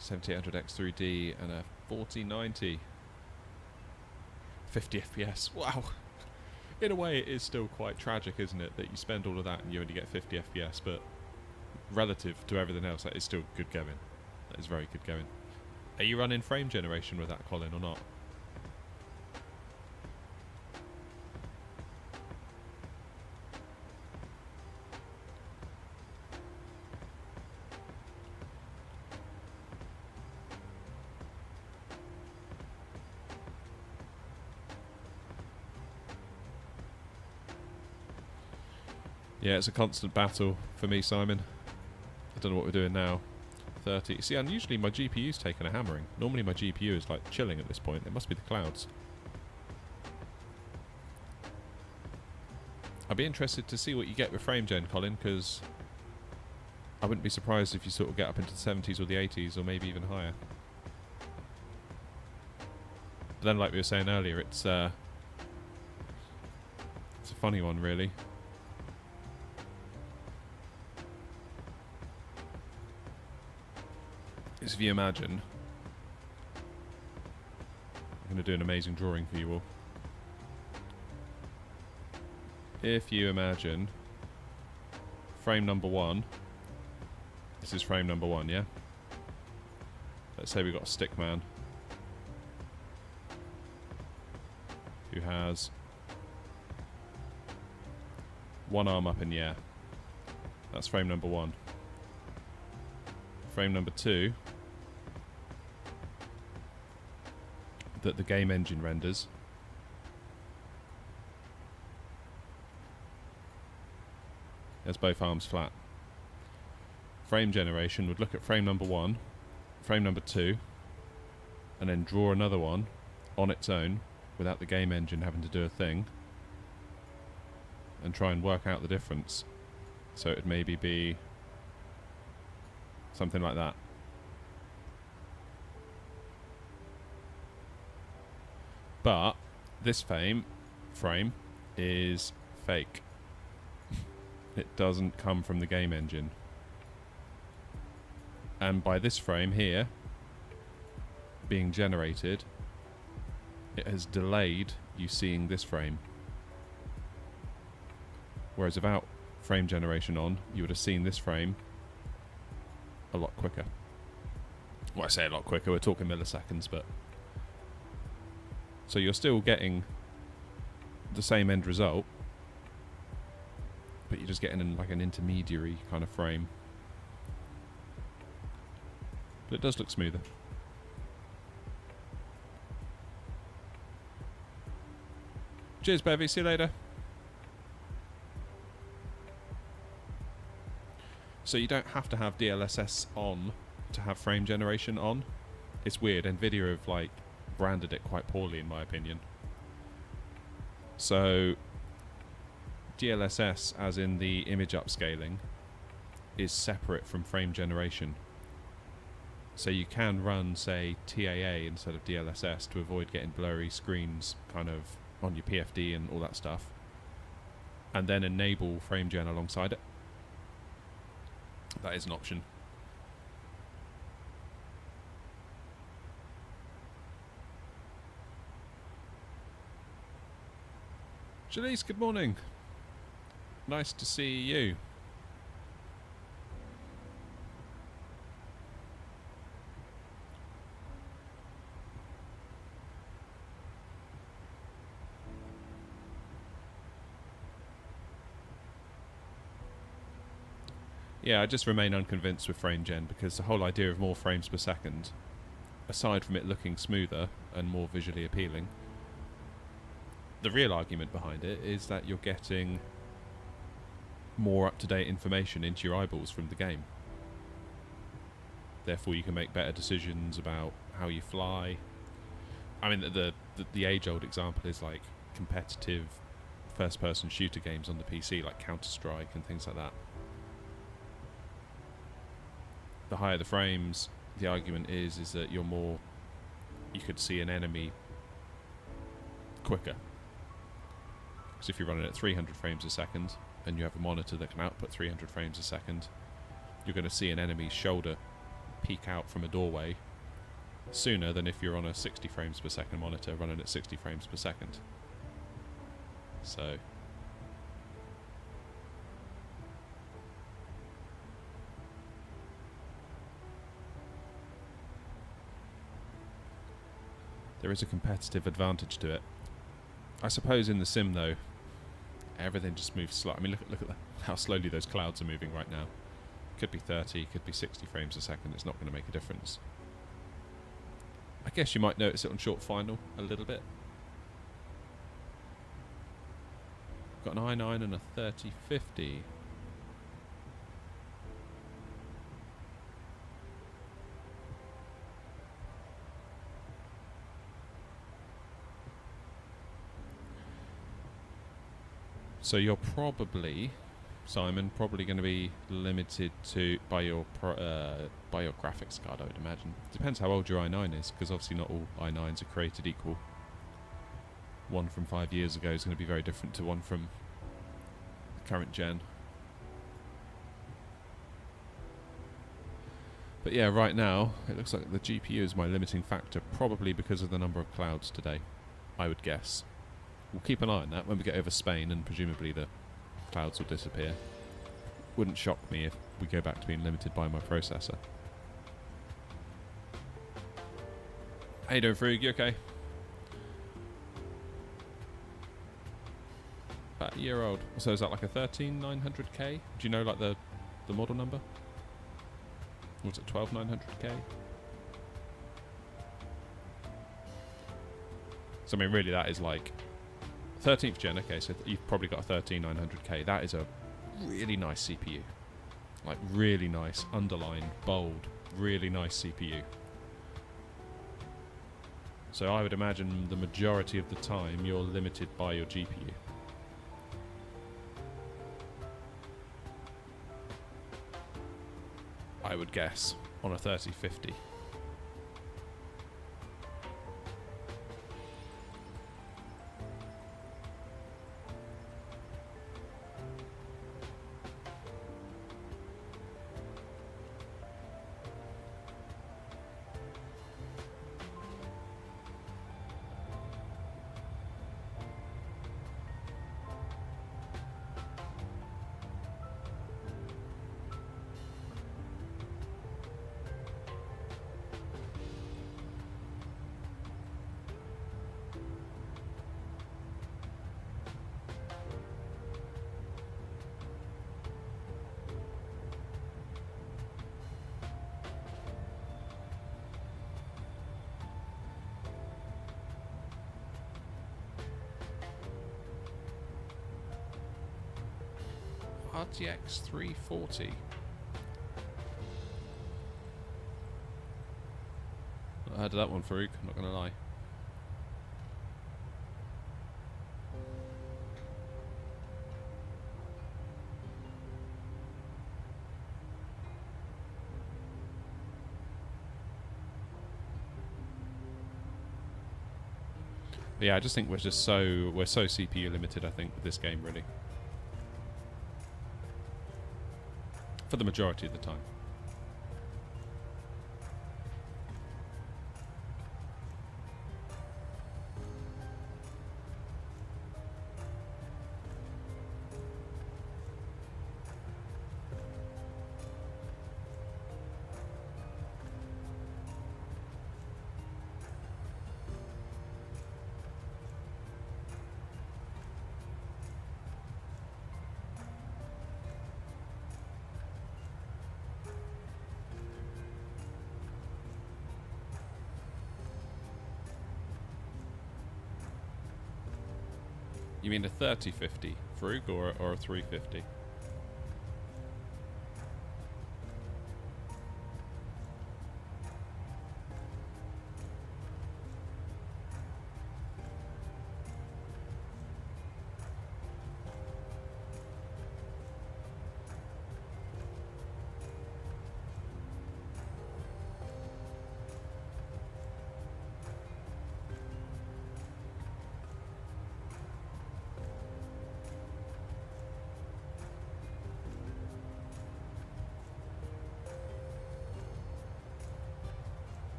7800X3D and a 4090. 50 FPS. Wow. In a way, it is still quite tragic, isn't it, that you spend all of that and you only get 50 FPS, but relative to everything else, that is still good going. That is very good going. Are you running frame generation with that, Colin, or not? Yeah, it's a constant battle for me, Simon. I don't know what we're doing now. 30. See, and usually my GPU's taking a hammering. Normally my GPU is like chilling at this point. It must be the clouds. I'd be interested to see what you get with frame gen, Colin, because I wouldn't be surprised if you sort of get up into the 70s or the 80s or maybe even higher. But then, like we were saying earlier, it's a funny one, really. If you imagine, I'm going to do an amazing drawing for you all. If you imagine frame number 1, this is frame number 1, yeah? Let's say we've got a stick man who has one arm up in the air. That's frame number 1. Frame number 2 that the game engine renders. There's both arms flat. Frame generation would look at frame number 1, frame number 2, and then draw another one on its own without the game engine having to do a thing, and try and work out the difference. So it would maybe be something like that. But this frame is fake. It doesn't come from the game engine. And by this frame here being generated, it has delayed you seeing this frame. Whereas without frame generation on, you would have seen this frame a lot quicker. Well, I say a lot quicker, we're talking milliseconds, but... So you're still getting the same end result, but you're just getting in like an intermediary kind of frame. But it does look smoother. Cheers, Bevy. See you later. So you don't have to have DLSS on to have frame generation on. It's weird. Nvidia have like branded it quite poorly, in my opinion. So DLSS, as in the image upscaling, is separate from frame generation. So you can run, say, TAA instead of DLSS to avoid getting blurry screens kind of on your PFD and all that stuff, and then enable frame gen alongside it. That is an option. Jaleese, good morning. Nice to see you. Yeah, I just remain unconvinced with frame gen, because the whole idea of more frames per second, aside from it looking smoother and more visually appealing, the real argument behind it is that you're getting more up-to-date information into your eyeballs from the game. Therefore you can make better decisions about how you fly. I mean, the age-old example is like competitive first-person shooter games on the PC, like Counter-Strike and things like that. The higher the frames, the argument is that you could see an enemy quicker. Because if you're running at 300 frames a second and you have a monitor that can output 300 frames a second, you're going to see an enemy's shoulder peek out from a doorway sooner than if you're on a 60 frames per second monitor running at 60 frames per second. So there is a competitive advantage to it. I suppose in the sim though, everything just moves slow. I mean, look at how slowly those clouds are moving right now. Could be 30, could be 60 frames a second. It's not going to make a difference. I guess you might notice it on short final a little bit. Got an i9 and a 3050. So you're probably, Simon, probably going to be limited to by your graphics card, I would imagine. Depends how old your i9 is, because obviously not all i9s are created equal. One from 5 years ago is going to be very different to one from the current gen. But yeah, right now it looks like the GPU is my limiting factor, probably because of the number of clouds today, I would guess. We'll keep an eye on that when we get over Spain, and presumably the clouds will disappear. Wouldn't shock me if we go back to being limited by my processor. How you doing, Frug? You okay? About a year old. So is that like a 13900K? Do you know like the model number? Or was it 12900K? So I mean, really, that is like 13th gen. Okay, so you've probably got a 13900K. That is a really nice CPU. Like really nice, underlined, bold, really nice CPU. So I would imagine the majority of the time you're limited by your GPU. I would guess on a 3050. RTX 340. Not heard of that one, Farouk, I'm not going to lie. But yeah, I just think we're so CPU limited, I think, with this game, really. For the majority of the time. You mean a 3050, Farouk, or a 350?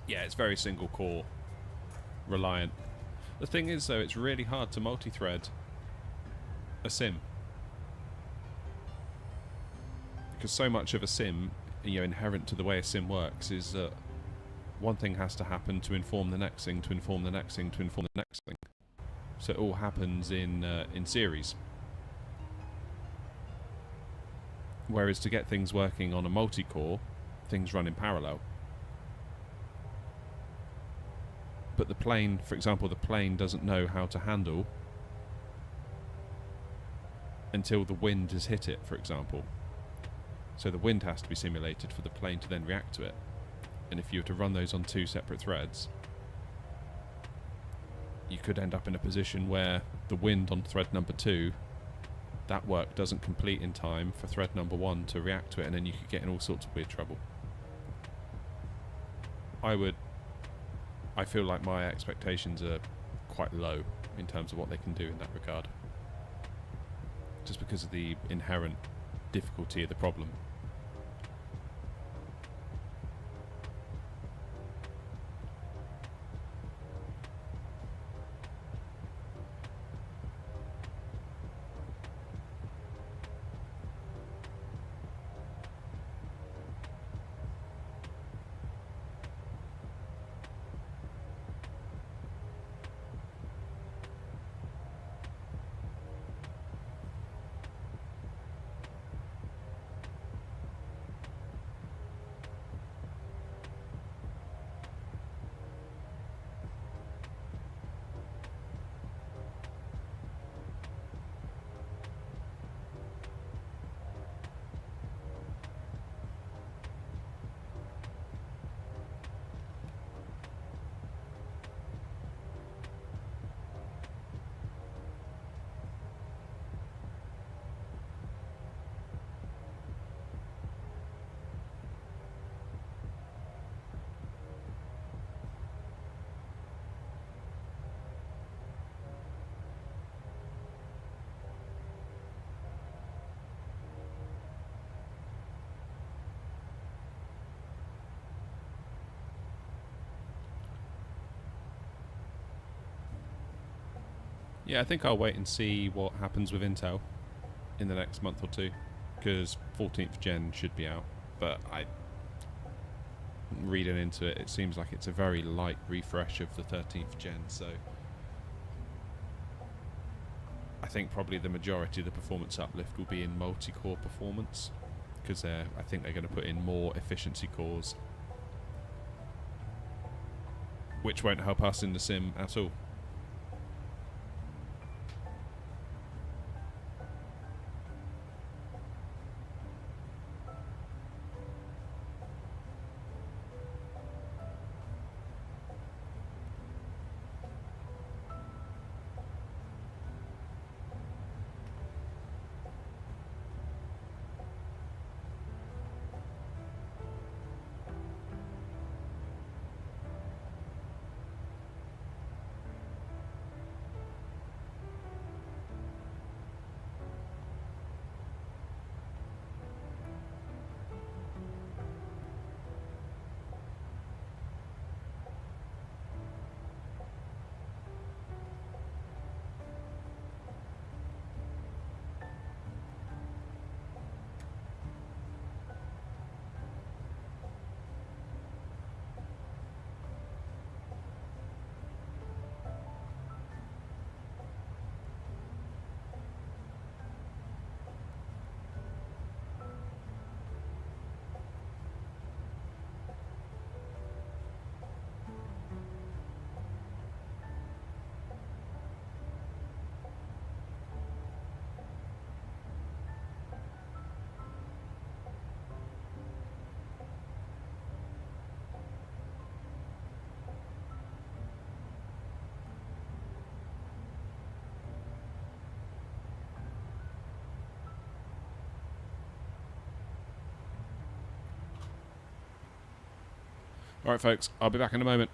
Yeah, it's very single core reliant. The thing is, though, it's really hard to multi-thread a sim, because so much of a sim, you know, inherent to the way a sim works, is that one thing has to happen to inform the next thing, to inform the next thing, to inform the next thing. So it all happens in series. Whereas to get things working on a multi-core, things run in parallel. But the plane, for example, the plane doesn't know how to handle until the wind has hit it, for example. So the wind has to be simulated for the plane to then react to it. And if you were to run those on two separate threads, you could end up in a position where the wind on thread number 2, that work doesn't complete in time for thread number 1 to react to it, and then you could get in all sorts of weird trouble. I feel like my expectations are quite low in terms of what they can do in that regard. Just because of the inherent difficulty of the problem. Yeah, I think I'll wait and see what happens with Intel in the next month or two, because 14th gen should be out, but reading into it, it seems like it's a very light refresh of the 13th gen, so I think probably the majority of the performance uplift will be in multi-core performance, because I think they're going to put in more efficiency cores, which won't help us in the sim at all. All right, folks, I'll be back in a moment.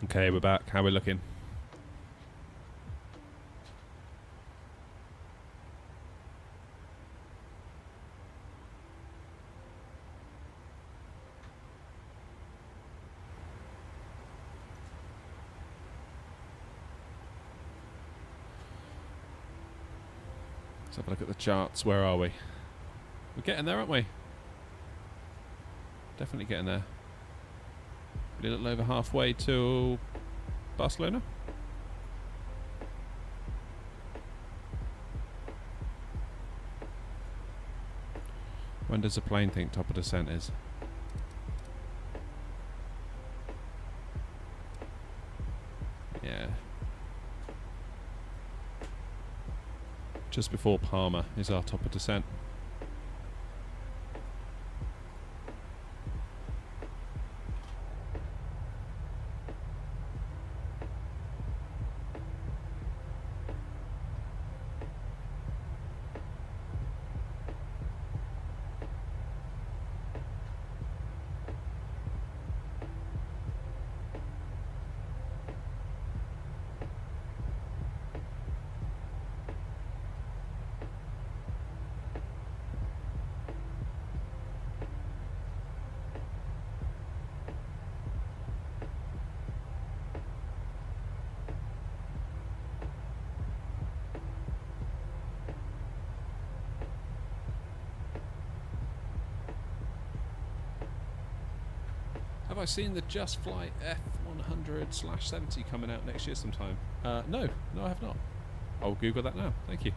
Okay, we're back. How are we looking? Let's have a look at the charts. Where are we? We're getting there, aren't we? Definitely getting there. We're a little over halfway to Barcelona. When does the plane think top of descent is? Yeah. Just before Palma is our top of descent. Have I seen the Just Flight F100/70 coming out next year sometime? No, I have not. I'll Google that now. Thank you.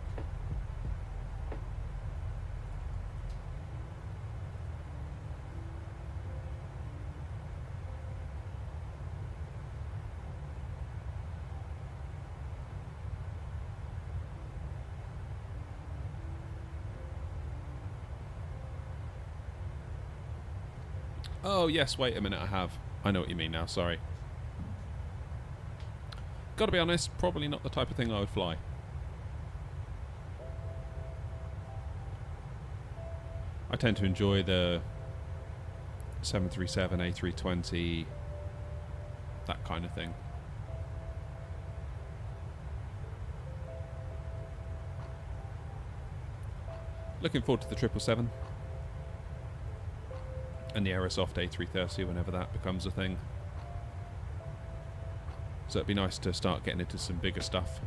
Oh, yes, wait a minute, I have. I know what you mean now, sorry. Gotta be honest, probably not the type of thing I would fly. I tend to enjoy the 737, A320, that kind of thing. Looking forward to the 777. And the Aerosoft A330 whenever that becomes a thing. So it'd be nice to start getting into some bigger stuff.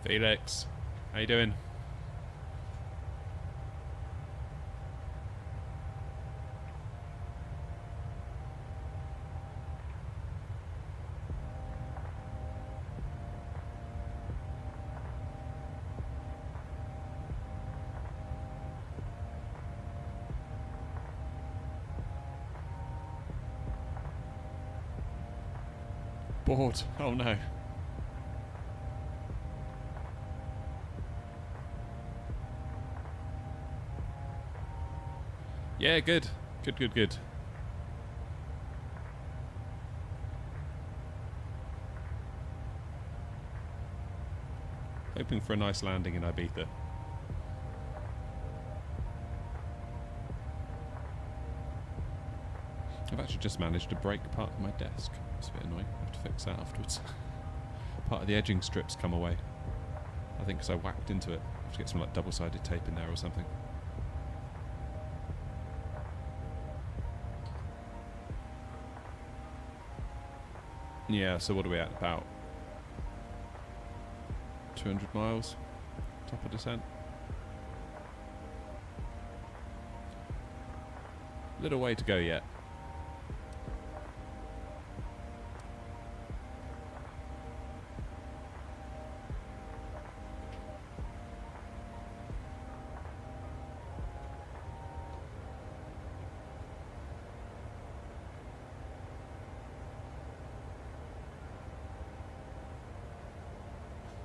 Felix, how you doing? board. Oh no. Yeah, good. Good. Hoping for a nice landing in Ibiza. I've actually just managed to break part of my desk. It's a bit annoying. I have to fix that afterwards. Part of the edging strips come away. I think because I whacked into it. I have to get some like double-sided tape in there or something. Yeah, so what are we at? About 200 miles? Top of descent? Little way to go yet.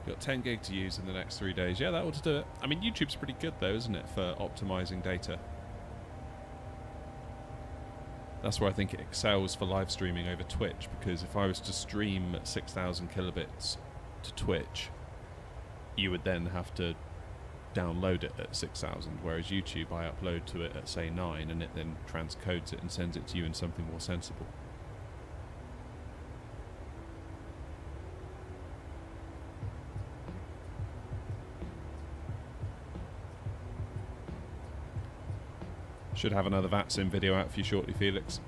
Got 10 gig to use in the next 3 days. Yeah, that ought to do it. I mean, YouTube's pretty good though, isn't it, for optimizing data? That's where I think it excels for live streaming over Twitch, because if I was to stream at 6,000 kilobits to Twitch, you would then have to download it at 6,000, whereas YouTube, I upload to it at, say, 9, and it then transcodes it and sends it to you in something more sensible. Should have another VATSIM video out for you shortly, Felix.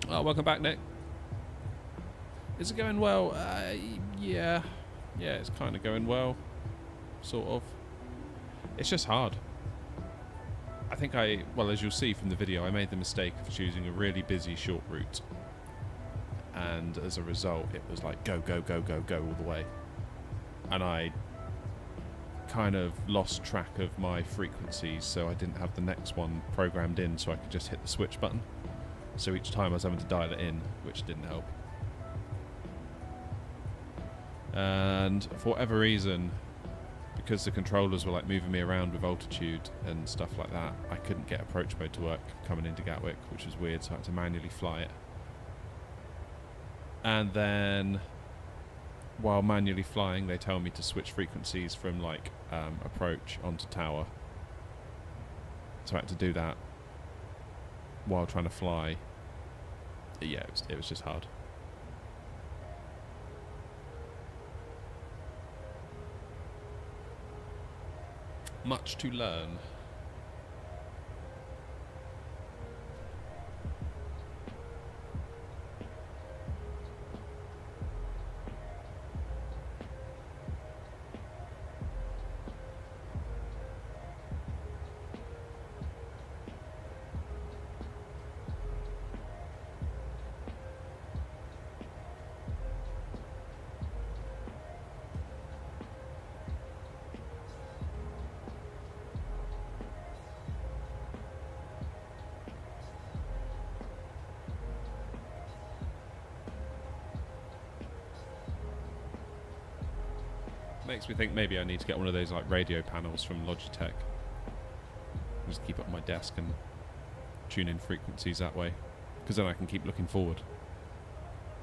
Oh, welcome back, Nick. Is it going well? Yeah. Yeah, it's kind of going well. Sort of. It's just hard. I think well, as you'll see from the video, I made the mistake of choosing a really busy short route. And as a result, it was like go, go, go, go, go all the way. And I kind of lost track of my frequencies, so I didn't have the next one programmed in, so I could just hit the switch button. So each time I was having to dial it in, which didn't help. And for whatever reason, because the controllers were like moving me around with altitude and stuff like that, I couldn't get approach mode to work coming into Gatwick, which was weird, so I had to manually fly it. And then, while manually flying, they tell me to switch frequencies from like approach onto tower. So I had to do that while trying to fly. Yeah, it was just hard. Much to learn. Makes me think maybe I need to get one of those like radio panels from Logitech. Just keep it on my desk and tune in frequencies that way, because then I can keep looking forward,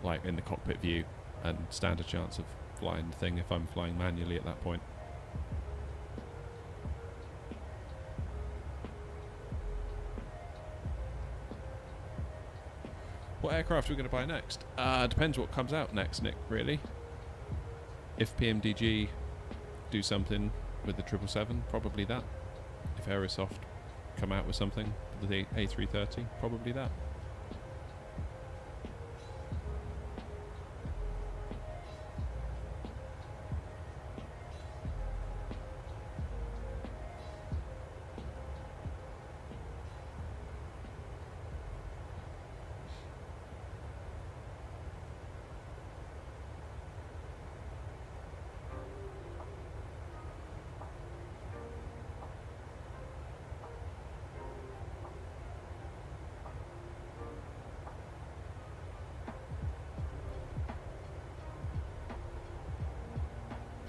like in the cockpit view, and stand a chance of flying the thing if I'm flying manually at that point. What aircraft are we going to buy next? Depends what comes out next, Nick, really. If PMDG do something with the 777, probably that. If Aerosoft come out with something with the A330, probably that.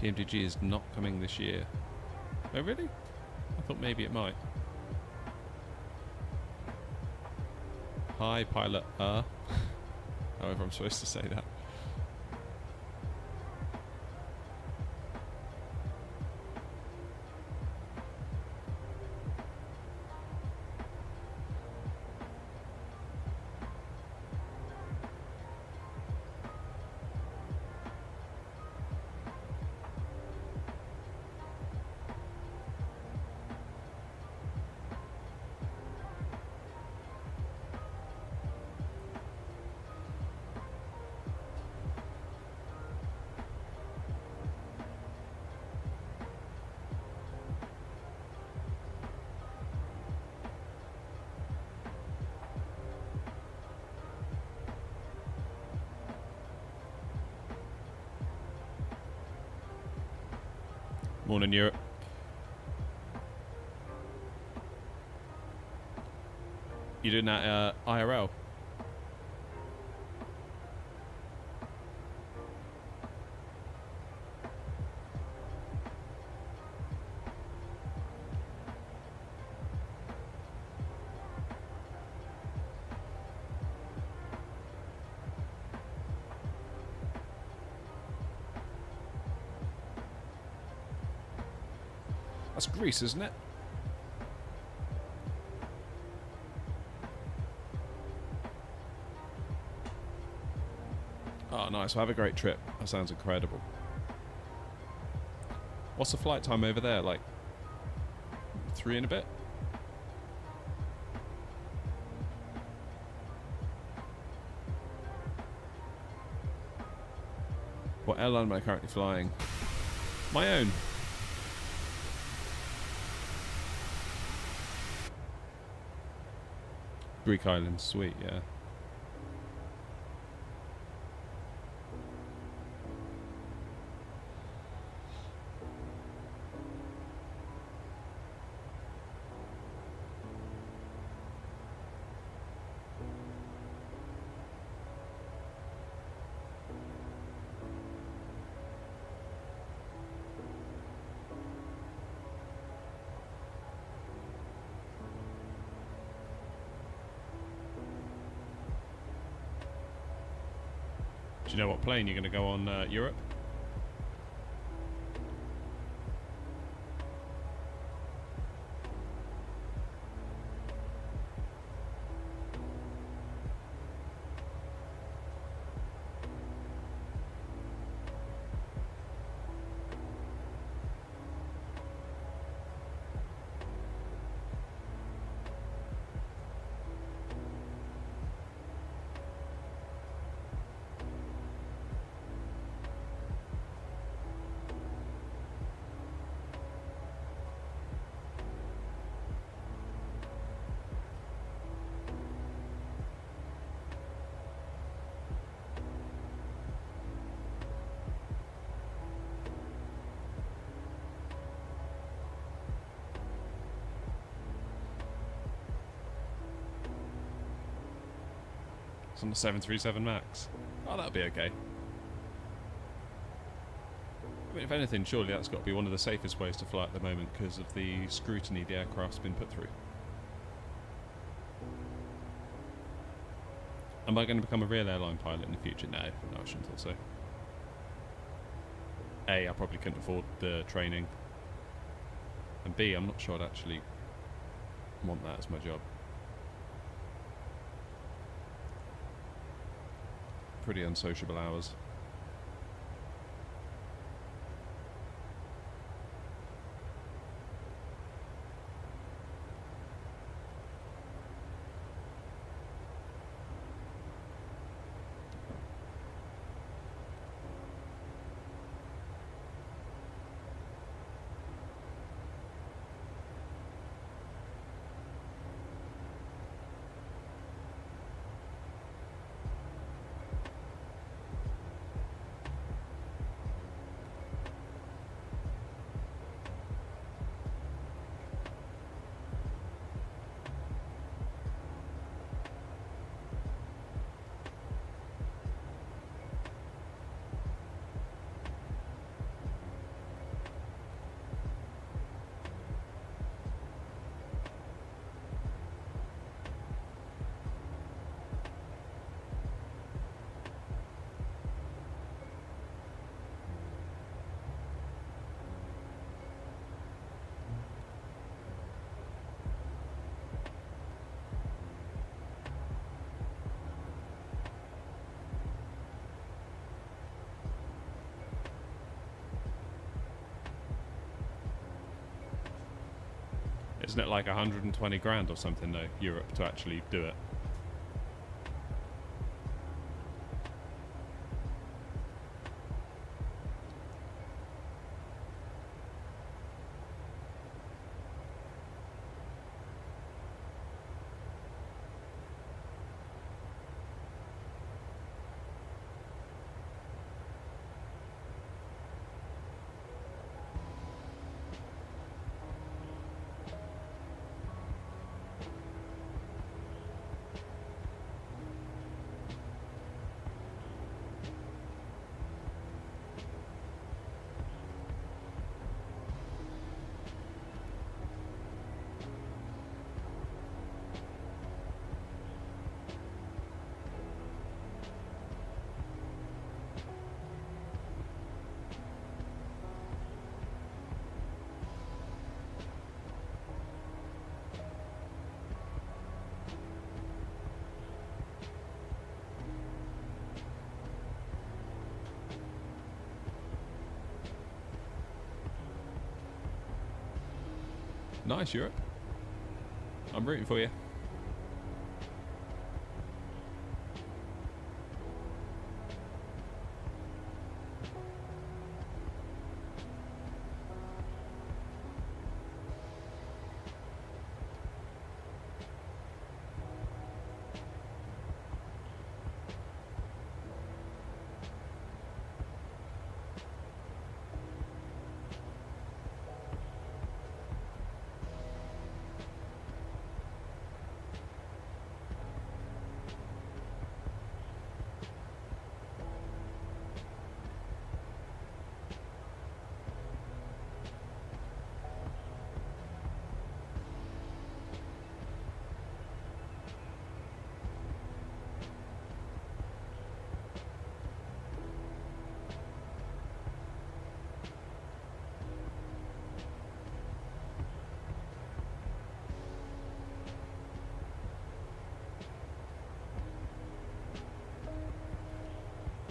PMDG is not coming this year. Oh, really? I thought maybe it might. Hi, pilot. However I'm supposed to say that. Morning, Europe. You doing that IRL? That's Greece, isn't it? Oh, nice. Well, have a great trip. That sounds incredible. What's the flight time over there? Like 3 and a bit? What airline am I currently flying? My own. Greek islands, sweet, yeah. Do you know what plane you're going to go on, Europe? It's on the 737 MAX. Oh, that'll be okay. I mean, if anything, surely that's got to be one of the safest ways to fly at the moment because of the scrutiny the aircraft's been put through. Am I going to become a real airline pilot in the future? No, I shouldn't have thought so. A, I probably couldn't afford the training. And B, I'm not sure I'd actually want that as my job. pretty unsociable hours. Isn't it like 120 grand or something though, Europe, to actually do it? Nice, Europe. I'm rooting for you.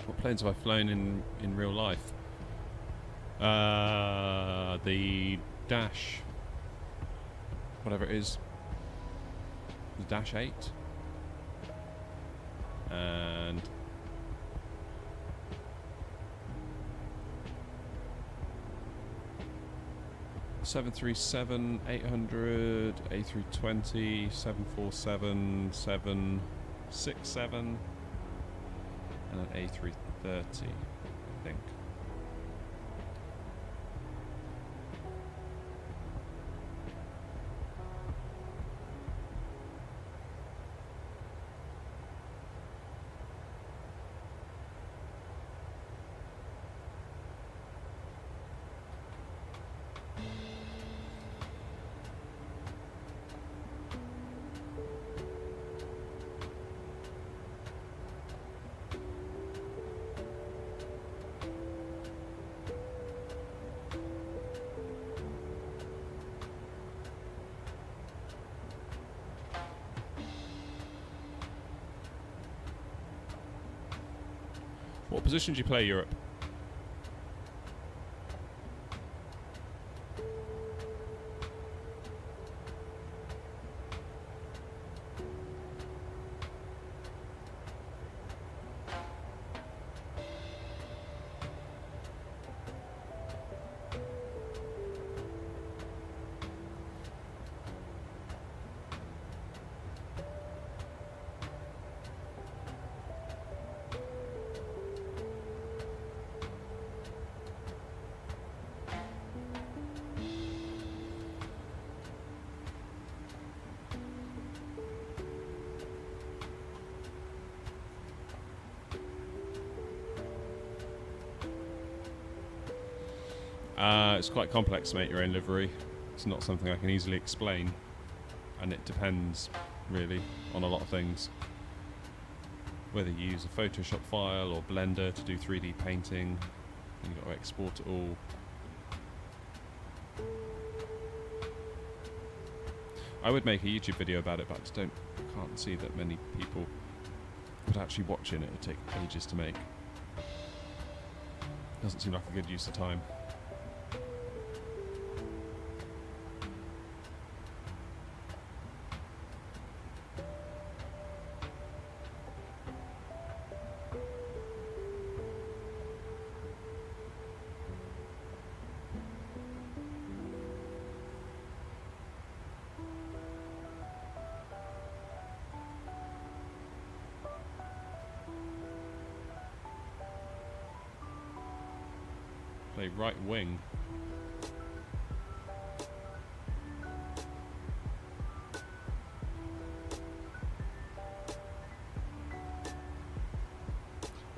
What planes have I flown in real life? The Dash, whatever it is, the Dash 8, and (737) 800, A320, 747, 767. And an A330, I think. position do you play Europe? It's quite complex to make your own livery. It's not something I can easily explain, and it depends really on a lot of things. Whether you use a Photoshop file or Blender to do 3D painting, you've got to export it all. I would make a YouTube video about it, but I just can't see that many people would actually watch it. It would take ages to make. Doesn't seem like a good use of time. Play right wing.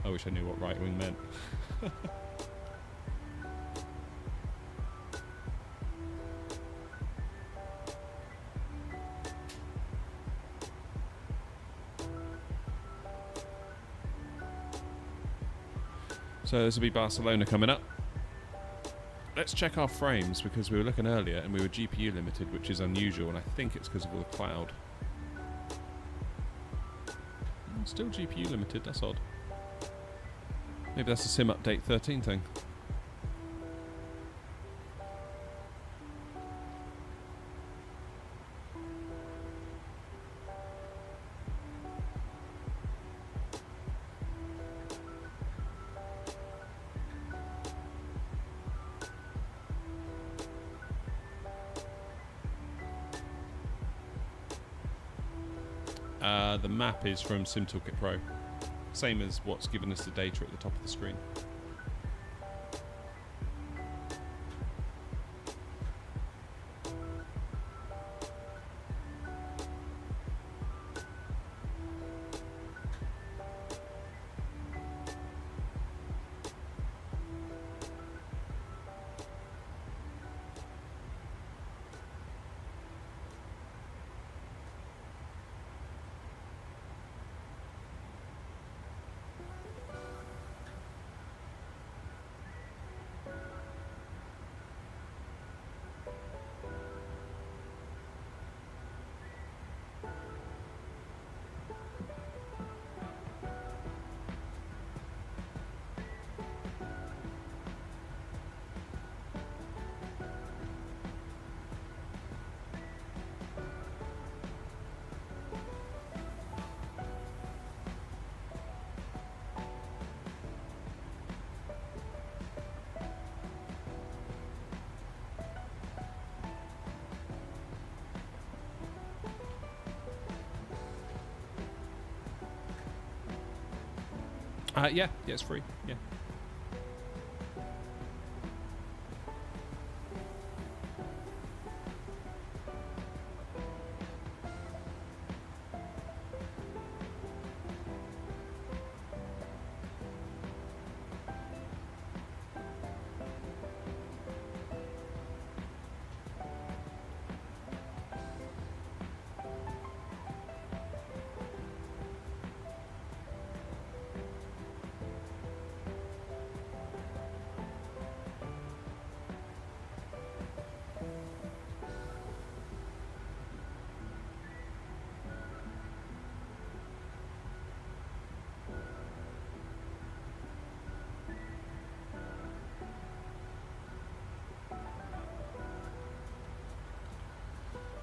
I wish I knew what right wing meant. So this will be Barcelona coming up. Let's check our frames, because we were looking earlier and we were GPU limited, which is unusual, and I think it's because of all the cloud. Still GPU limited, that's odd. Maybe that's a Sim Update 13 thing. The map is from SimToolkit Pro, same as what's given us the data at the top of the screen. Yeah, it's free. Yeah.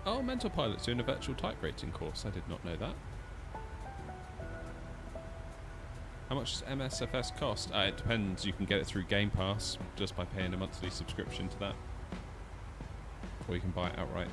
Oh, Mental Pilot's doing a virtual type rating course. I did not know that. How much does MSFS cost? It depends. You can get it through Game Pass just by paying a monthly subscription to that. Or you can buy it outright.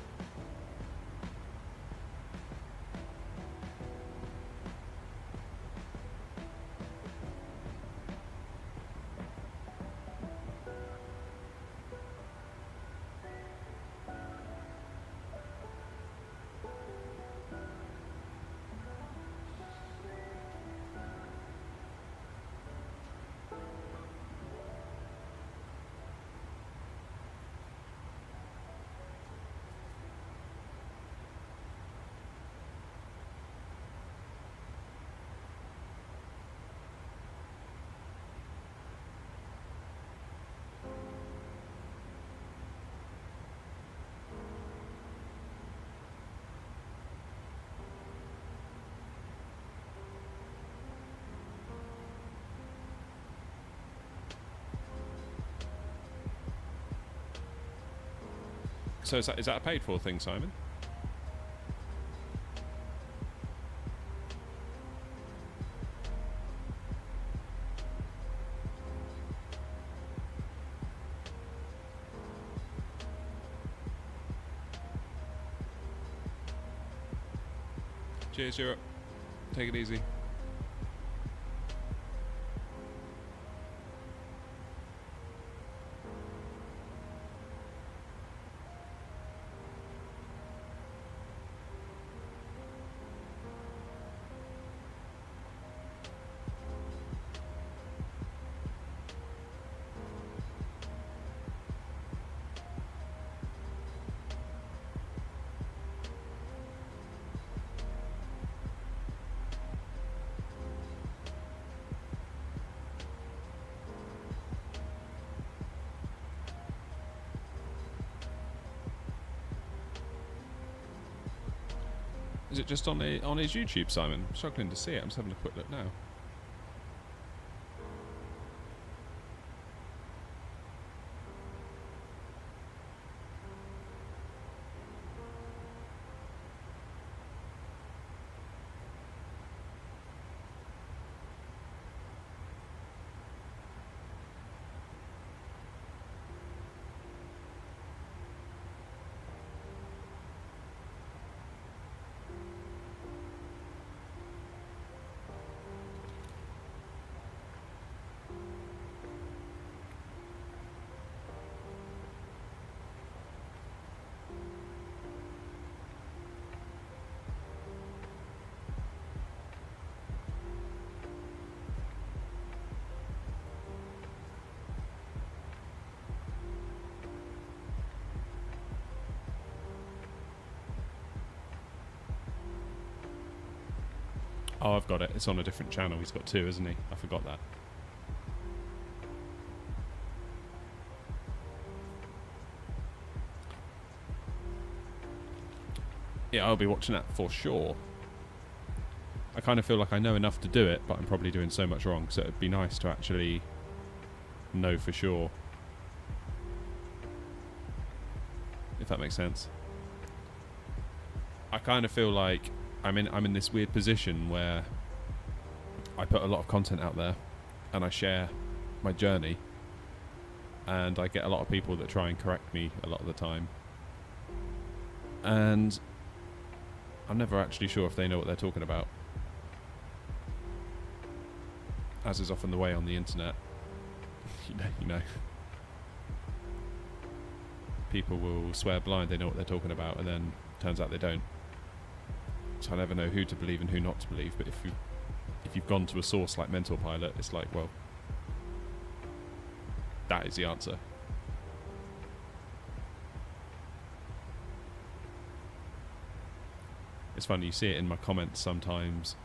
So is that a paid for thing, Simon? Cheers, Europe. Take it easy. Is it just on his YouTube, Simon? I'm struggling to see it. I'm just having a quick look now. Oh, I've got it. It's on a different channel. He's got two, isn't he? I forgot that. Yeah, I'll be watching that for sure. I kind of feel like I know enough to do it, but I'm probably doing so much wrong, so it'd be nice to actually know for sure. If that makes sense. I kind of feel like I'm in this weird position where I put a lot of content out there and I share my journey, and I get a lot of people that try and correct me a lot of the time, and I'm never actually sure if they know what they're talking about, as is often the way on the internet. you know people will swear blind they know what they're talking about, and then turns out they don't. So I never know who to believe and who not to believe. But if you've gone to a source like Mental Pilot, it's like, well, that is the answer. It's funny, you see it in my comments sometimes.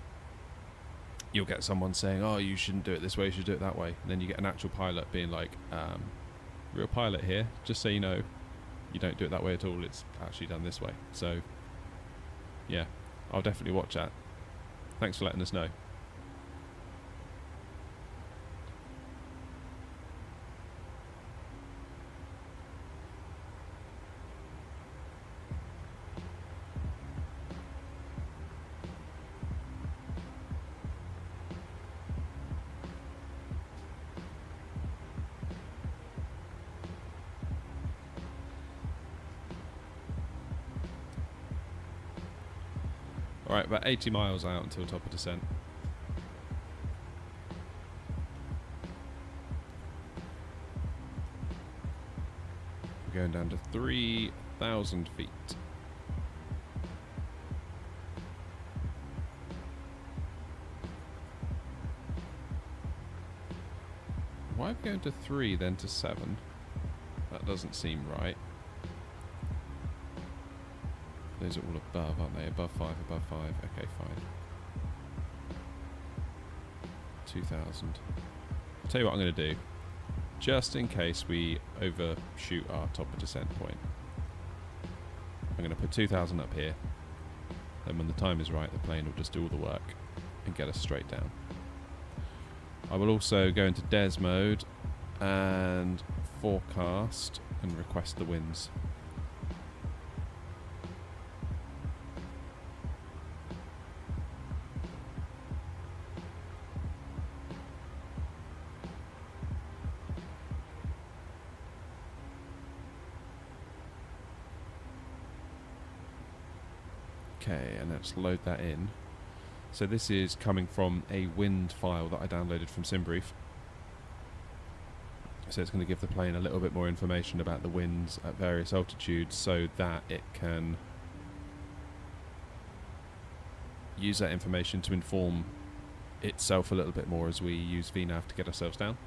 You'll get someone saying, oh, you shouldn't do it this way, you should do it that way. And then you get an actual pilot being like, real pilot here, just so you know, you don't do it that way at all, it's actually done this way. So, yeah. I'll definitely watch that. Thanks for letting us know. Right, about 80 miles out until top of descent. We're going down to 3,000 feet. Why are we going to 3 then to 7? That doesn't seem right. Those are all above, aren't they? Above 5, above 5. Okay, fine. 2,000. I'll tell you what I'm going to do. Just in case we overshoot our top of descent point, I'm going to put 2,000 up here. Then when the time is right, the plane will just do all the work and get us straight down. I will also go into DES mode and forecast and request the winds. Okay, and let's load that in. So this is coming from a wind file that I downloaded from SimBrief. So it's going to give the plane a little bit more information about the winds at various altitudes so that it can use that information to inform itself a little bit more as we use VNav to get ourselves down.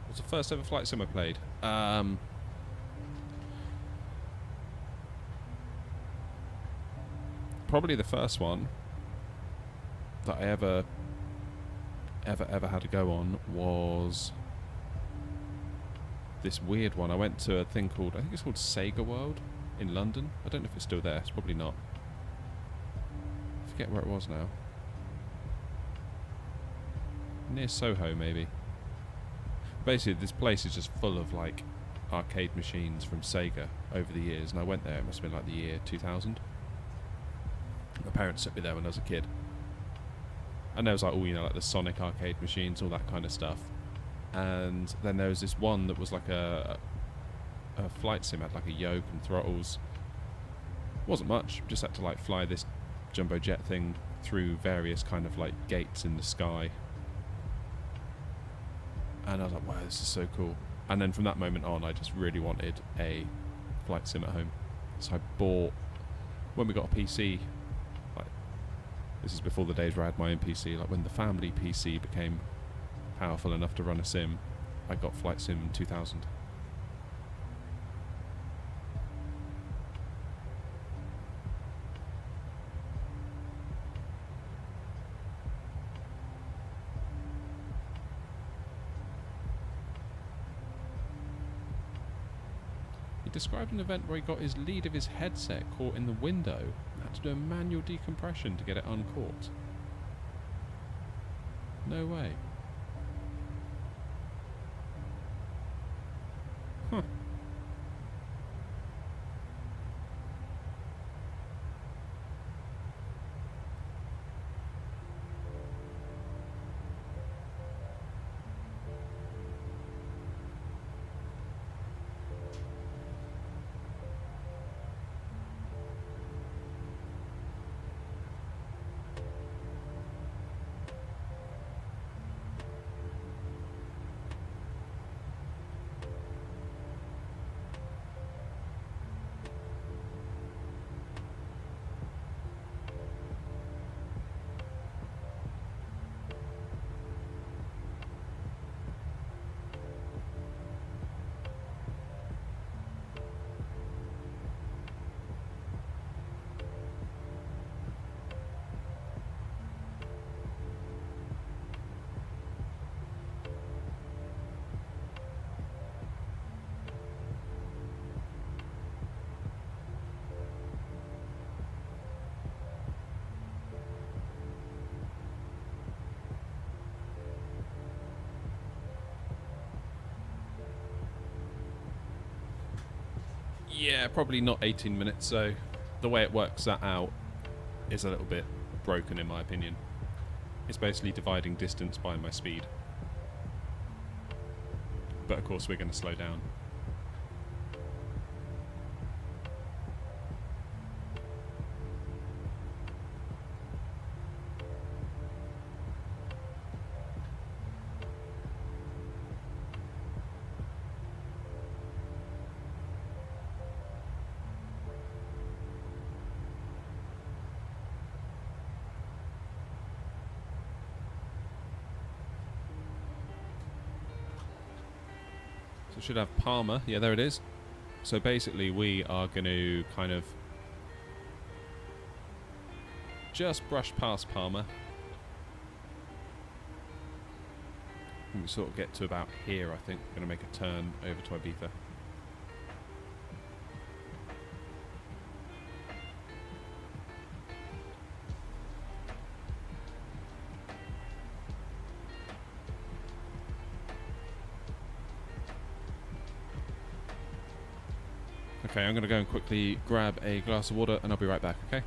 What's the first ever flight sim I played? Probably the first one that I ever had to go on was this weird one. I went to a thing called, I think it's called Sega World in London. I don't know if it's still there. It's probably not. I forget where it was now. Near Soho, maybe. Basically, this place is just full of like arcade machines from Sega over the years, and I went there. It must have been like the year 2000. My parents took me there when I was a kid. And there was like all, you know, like the Sonic arcade machines, all that kind of stuff. And then there was this one that was like a flight sim, had like a yoke and throttles. Wasn't much, just had to like fly this jumbo jet thing through various kind of like gates in the sky. And I was like, wow, this is so cool. And then from that moment on, I just really wanted a flight sim at home. So I bought, when we got a PC, this is before the days where I had my own PC. Like when the family PC became powerful enough to run a sim, I got Flight Sim in 2000. He described an event where he got his lead of his headset caught in the window and had to do a manual decompression to get it uncaught. No way. Huh. Yeah, probably not 18 minutes, so the way it works that out is a little bit broken in my opinion. It's basically dividing distance by my speed. But of course we're going to slow down. So it should have Palma. Yeah, there it is. So basically we are going to kind of just brush past Palma. And we sort of get to about here, I think. We're going to make a turn over to Ibiza. Okay, I'm going to go and quickly grab a glass of water and I'll be right back, okay?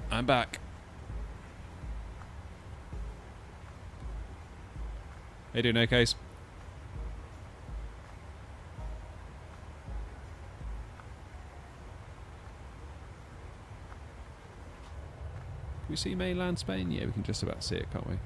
I'm back. How you doing, OKs? Can we see mainland Spain? Yeah, we can just about see it, can't we?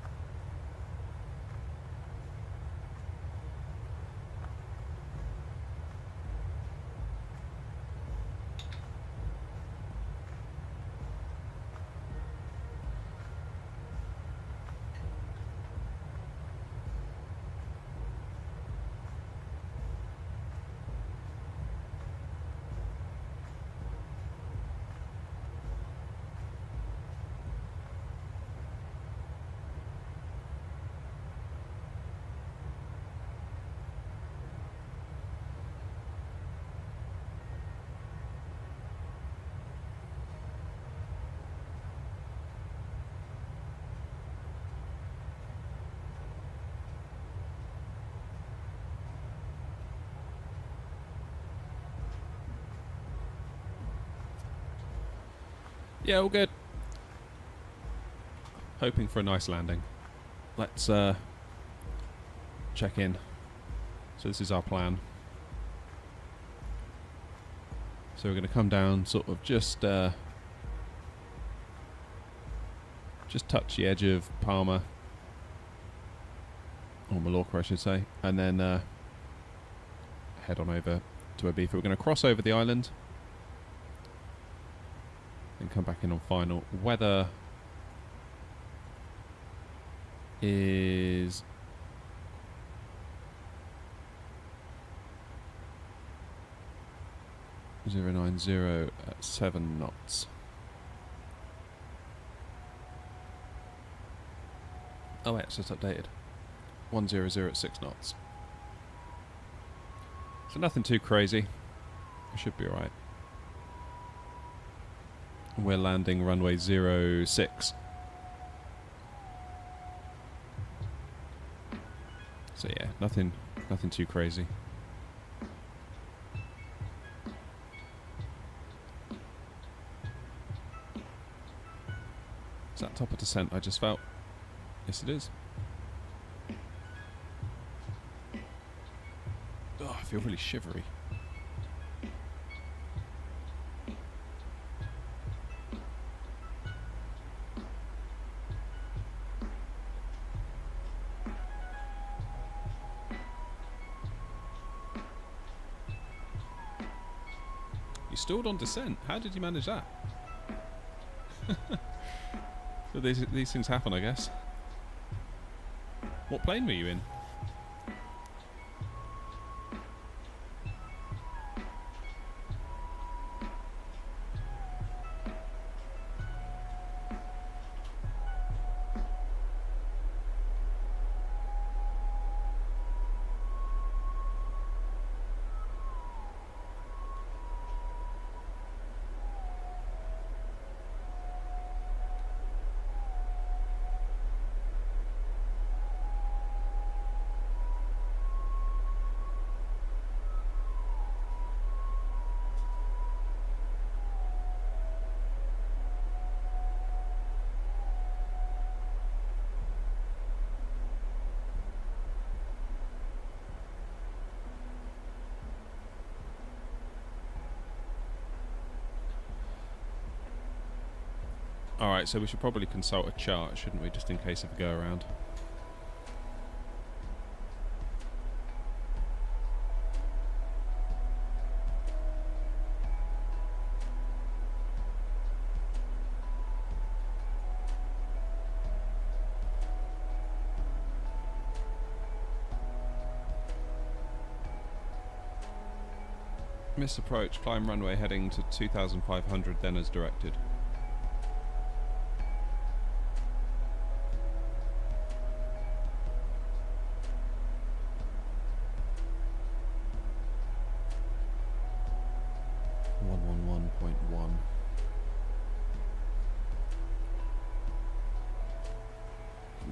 Yeah, all good. Hoping for a nice landing. Let's check in. So this is our plan. So we're going to come down, sort of just touch the edge of Palma, or Mallorca, I should say, and then head on over to Ibiza. We're going to cross over the island. then come back in on final. Weather is 090 at 7 knots. Oh wait, it's just updated. 100 at 6 knots. So nothing too crazy. We should be alright. We're landing runway 06. So yeah, nothing too crazy. Is that top of descent I just felt? Yes, it is. Oh, I feel really shivery. You stalled on descent. How did you manage that? So these things happen, I guess. What plane were you in? Alright, so we should probably consult a chart, shouldn't we, just in case of a go around. Misapproach, climb runway heading to 2500 then as directed.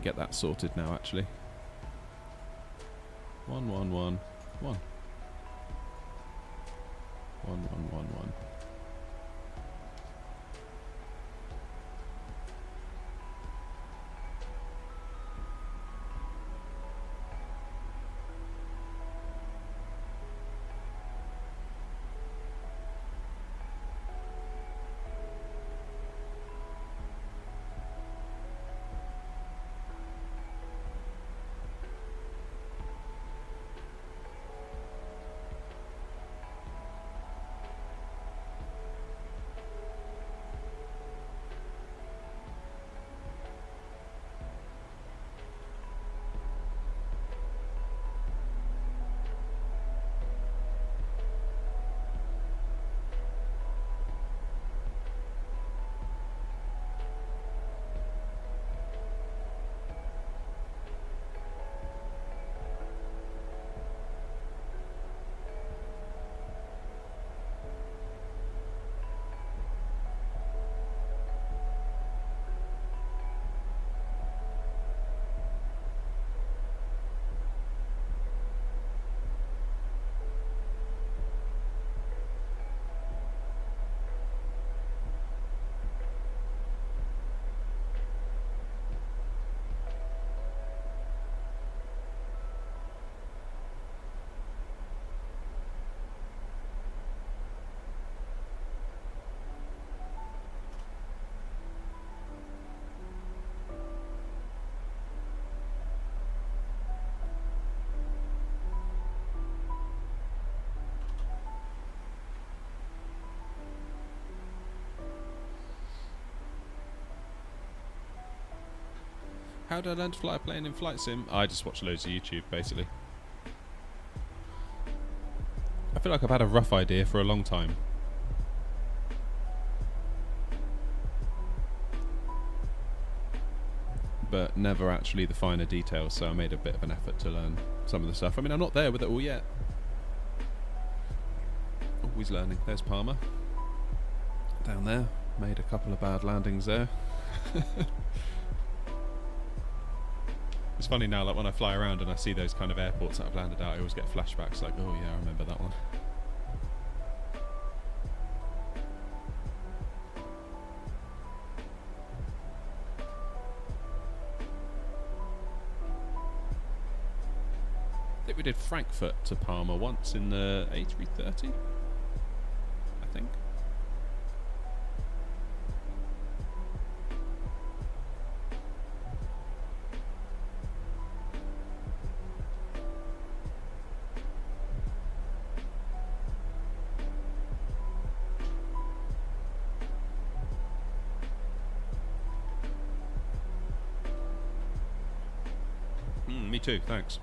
Get that sorted now, actually. 1111 1111. How did I learn to fly a plane in Flight Sim? I just watch loads of YouTube, basically. I feel like I've had a rough idea for a long time. But never actually the finer details, so I made a bit of an effort to learn some of the stuff. I mean, I'm not there with it all yet. Always learning. There's Palmer. Down there. Made a couple of bad landings there. It's funny now, like when I fly around and I see those kind of airports that I've landed at, I always get flashbacks like, oh yeah, I remember that one. I think we did Frankfurt to Palma once in the A330, I think. Me too, thanks.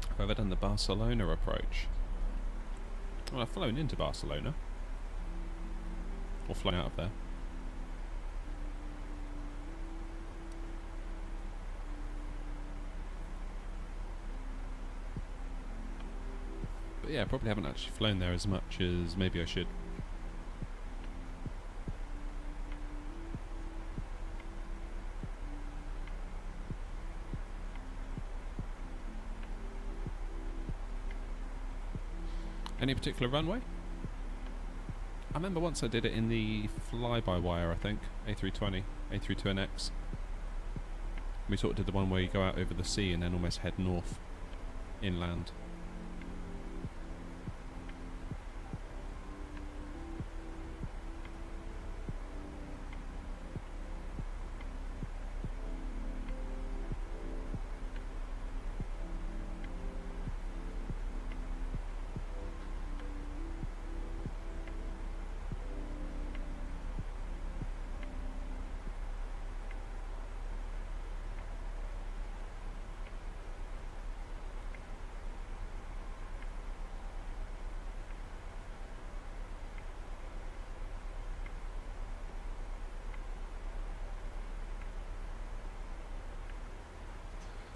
Have I ever done the Barcelona approach? Well, I've flown into Barcelona. Or flown out of there. But yeah, I probably haven't actually flown there as much as maybe I should. Any particular runway? I remember once I did it in the fly-by-wire, I think. A320, A32NX. We sort of did the one where you go out over the sea and then almost head north, inland.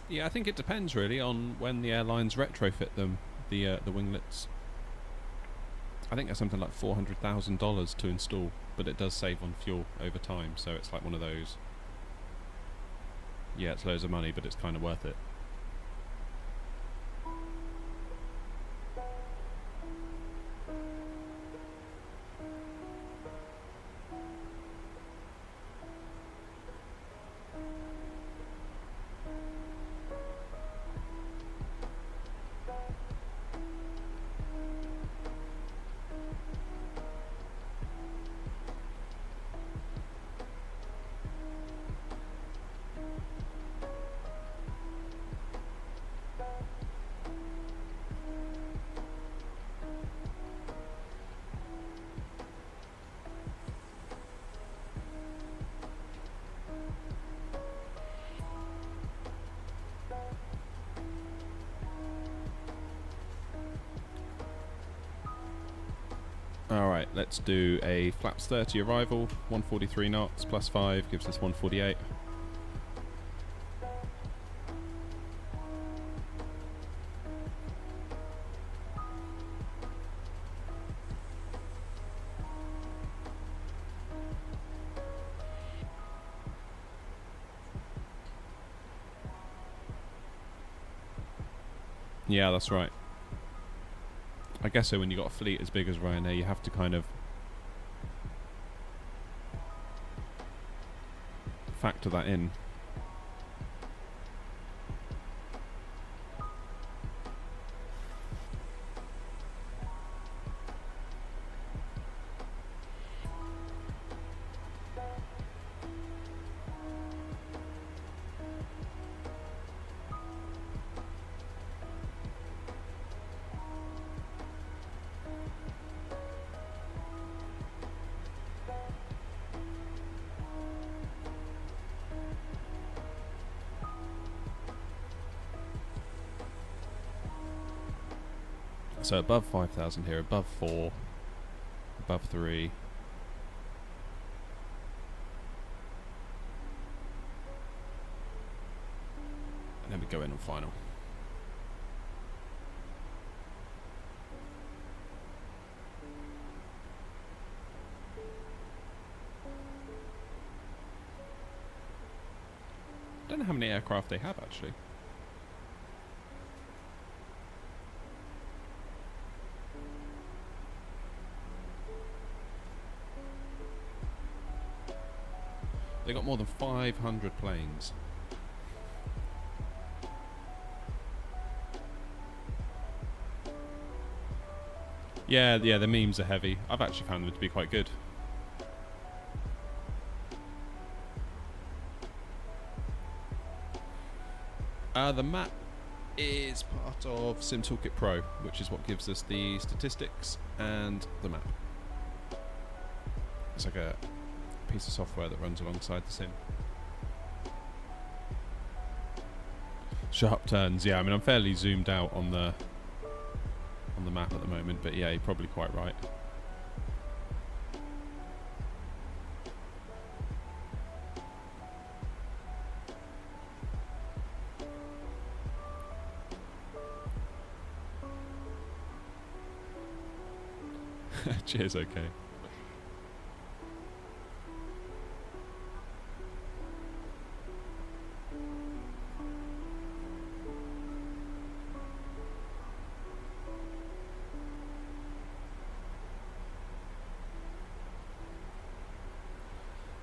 Yeah, I think it depends really on when the airlines retrofit them, the winglets. I think it's something like $400,000 to install, but it does save on fuel over time, so it's like one of those. Yeah, it's loads of money, but it's kind of worth it. Alright, let's do a flaps 30 arrival, 143 knots, plus 5 gives us 148. Yeah, that's right. I guess so. When you got a fleet as big as Ryanair, you have to kind of factor that in. So above 5,000 here, above 4, above 3. And then we go in on final. I don't know how many aircraft they have actually. They got more than 500 planes. Yeah, the memes are heavy. I've actually found them to be quite good. The map is part of Sim Toolkit Pro, which is what gives us the statistics and the map. It's like a piece of software that runs alongside the sim. Sharp turns, yeah. I mean, I'm fairly zoomed out on the map at the moment, but yeah, you're probably quite right. Cheers, okay.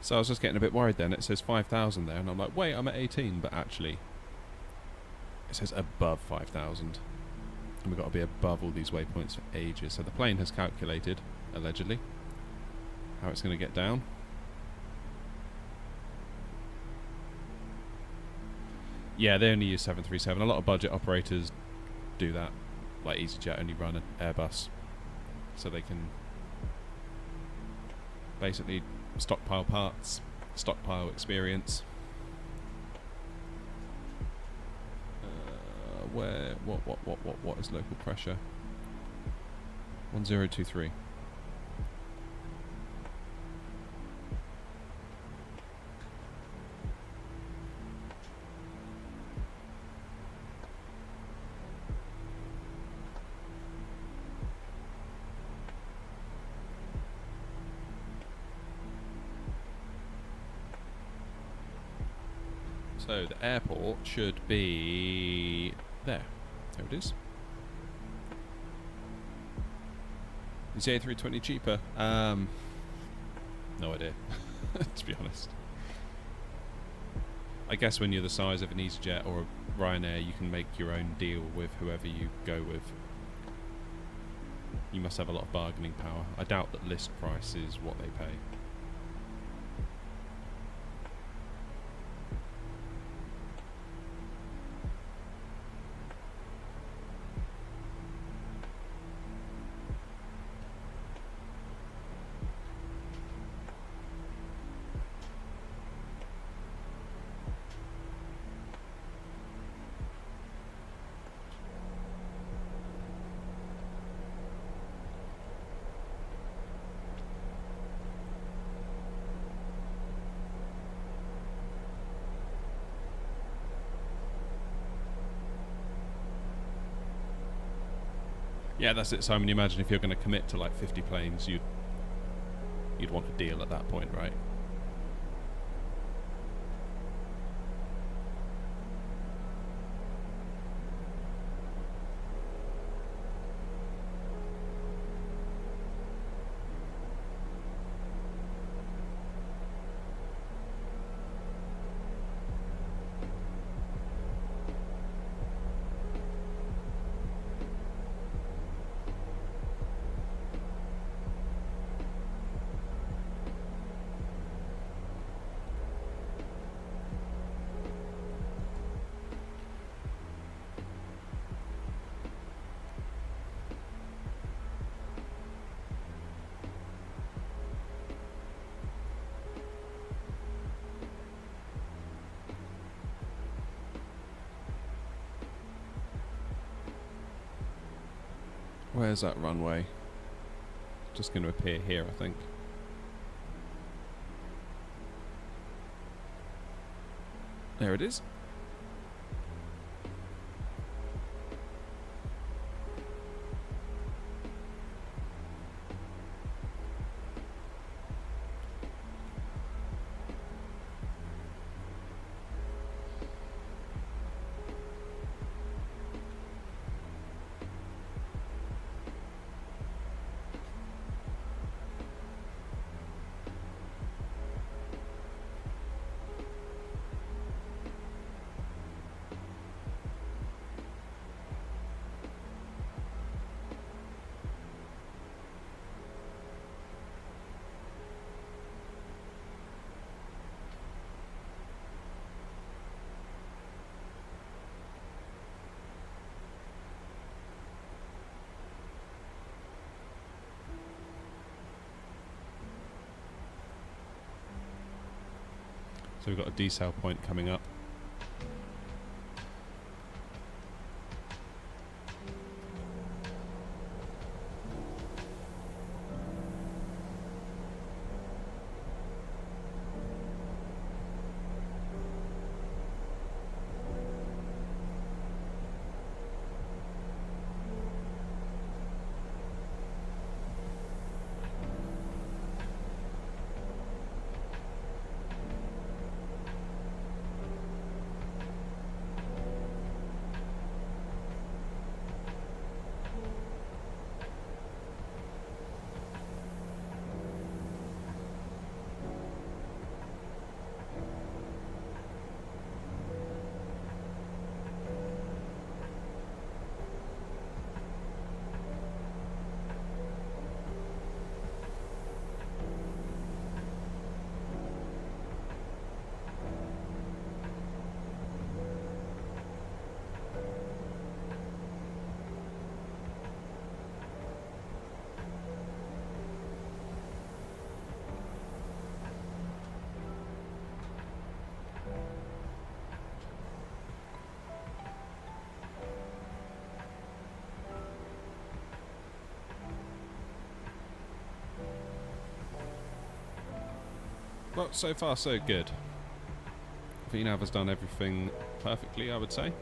So I was just getting a bit worried then. It says 5,000 there, and I'm like, wait, I'm at 18, but actually it says above 5,000. And we've got to be above all these waypoints for ages. So the plane has calculated, allegedly, how it's going to get down. Yeah, they only use 737. A lot of budget operators do that. Like EasyJet only run an Airbus. So they can basically stockpile parts, stockpile experience. What is local pressure? 1023. So the airport should be there. There it is. Is the A320 cheaper? No idea, to be honest. I guess when you're the size of an EasyJet or a Ryanair, you can make your own deal with whoever you go with. You must have a lot of bargaining power. I doubt that list price is what they pay. Yeah, that's it, Simon. Imagine if you're going to commit to like 50 planes, you'd want a deal at that point, right? Where's that runway? Just going to appear here, I think. There it is. So we've got a decel point coming up. Well, so far so good. VNav has done everything perfectly, I would say.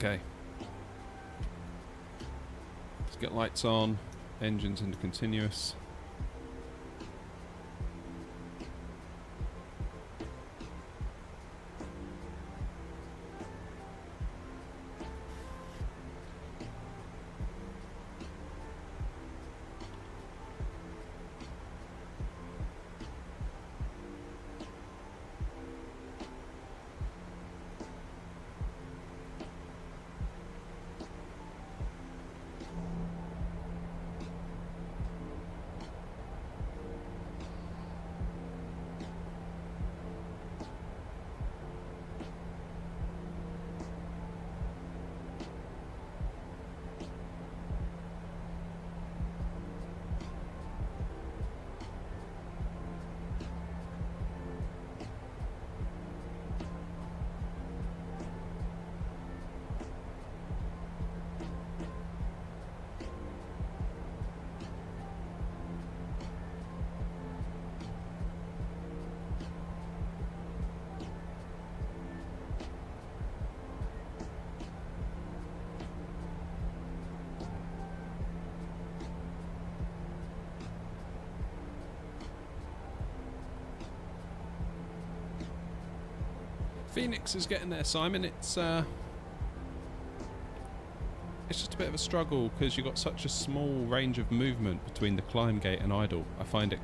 Okay. Let's get lights on, engines into continuous. Phoenix is getting there, Simon. It's just a bit of a struggle because you've got such a small range of movement between the climb gate and idle. I find it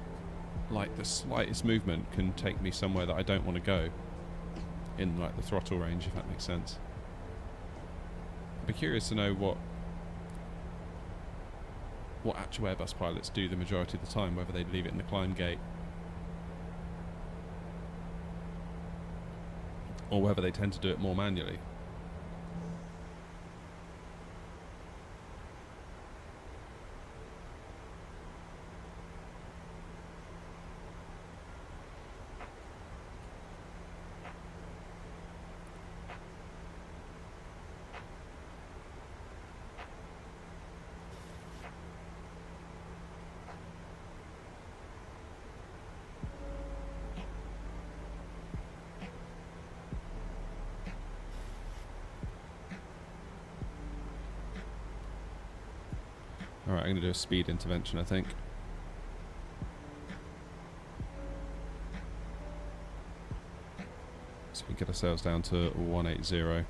like the slightest movement can take me somewhere that I don't want to go in like the throttle range, if that makes sense. I'd be curious to know what actual Airbus pilots do the majority of the time, whether they leave it in the climb gate or whether they tend to do it more manually. Alright, I'm going to do a speed intervention, I think. So we get ourselves down to 180.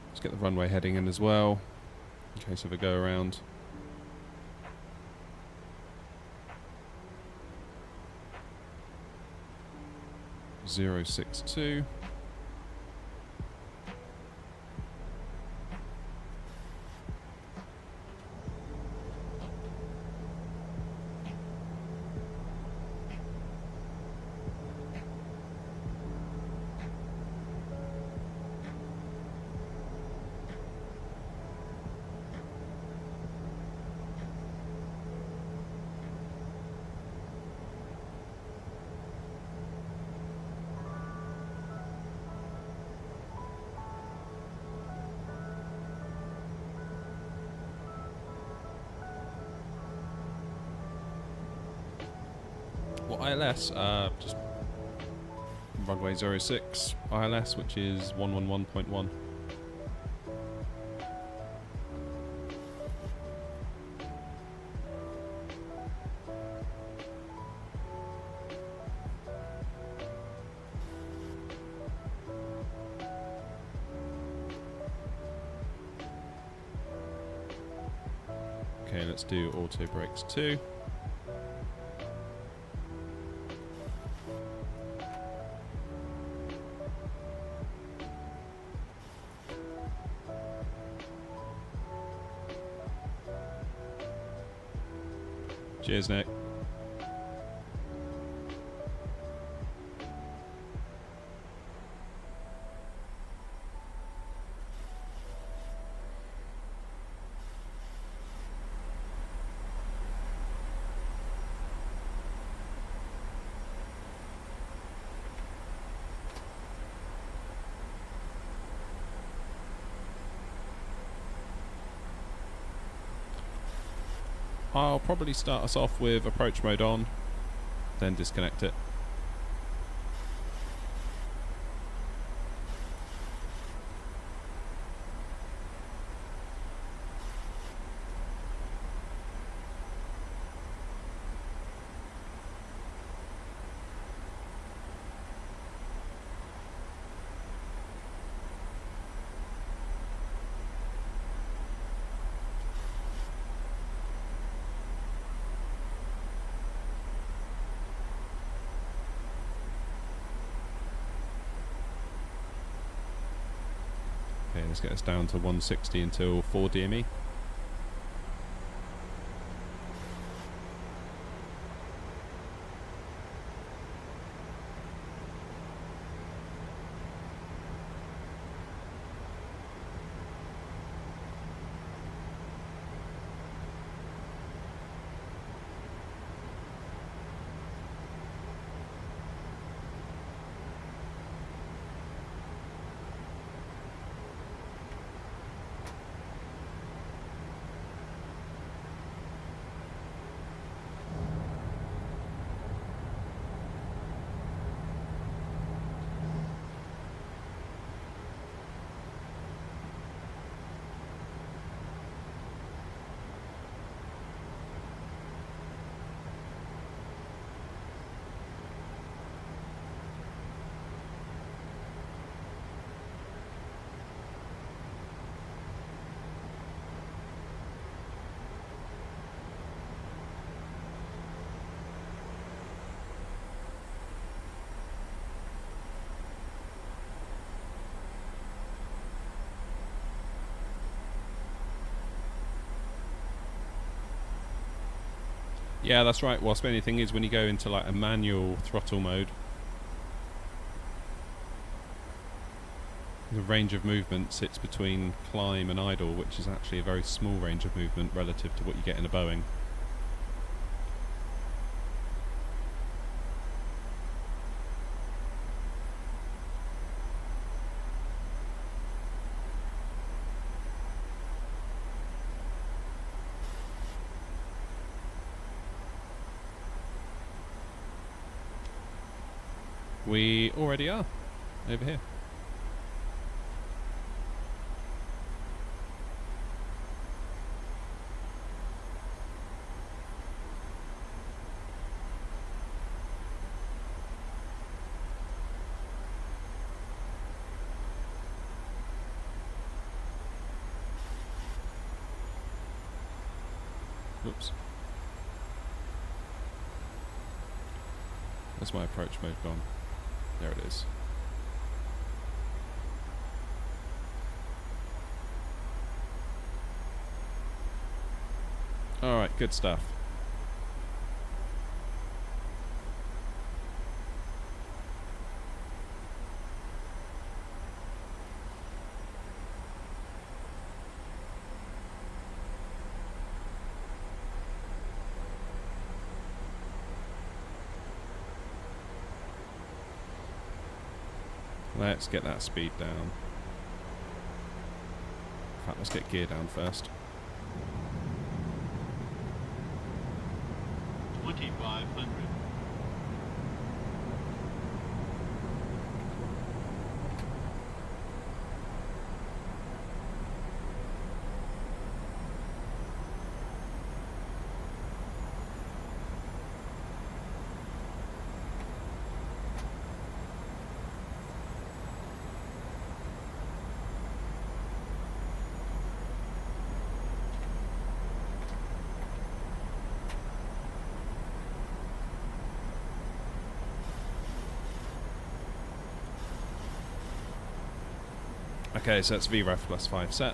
Let's get the runway heading in as well, in case of a go around. .062. ILS, just runway 06 ILS, which is 111.1. Okay, let's do auto brakes 2. Cheers, Nick. I'll probably start us off with approach mode on, then disconnect it. Okay, let's get us down to 160 until 4 DME. Yeah, that's right. Well, the only thing is when you go into like a manual throttle mode, the range of movement sits between climb and idle, which is actually a very small range of movement relative to what you get in a Boeing. We already are over here. Oops. Where's my approach mode gone? There it is. Alright, good stuff. Let's get that speed down. In fact, let's get gear down first. 2500. Okay, so that's VREF plus 5 set.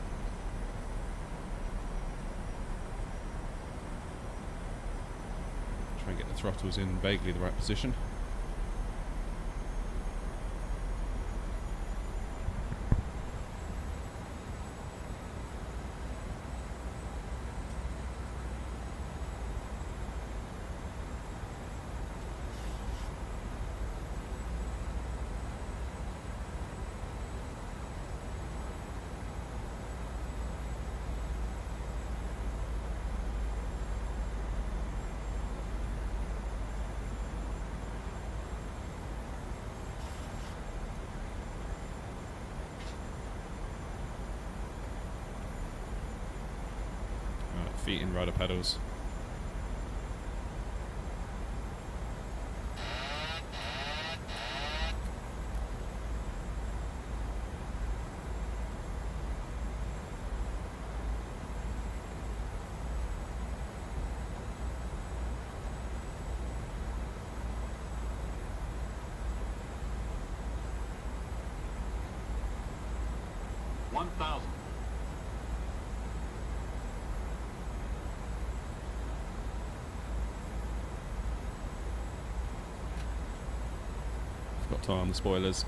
Try and get the throttles in vaguely the right position. Feet in rudder pedals. Got to arm the spoilers.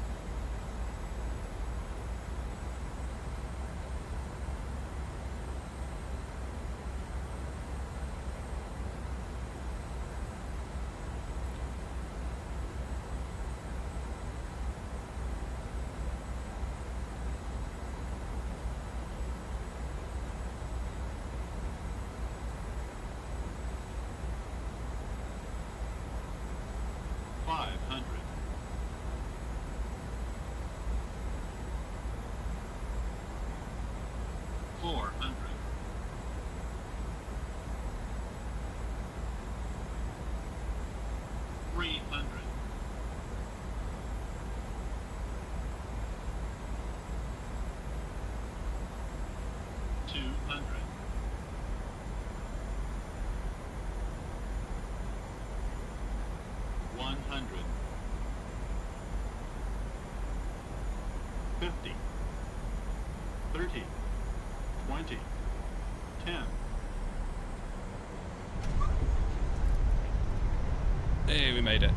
we made it.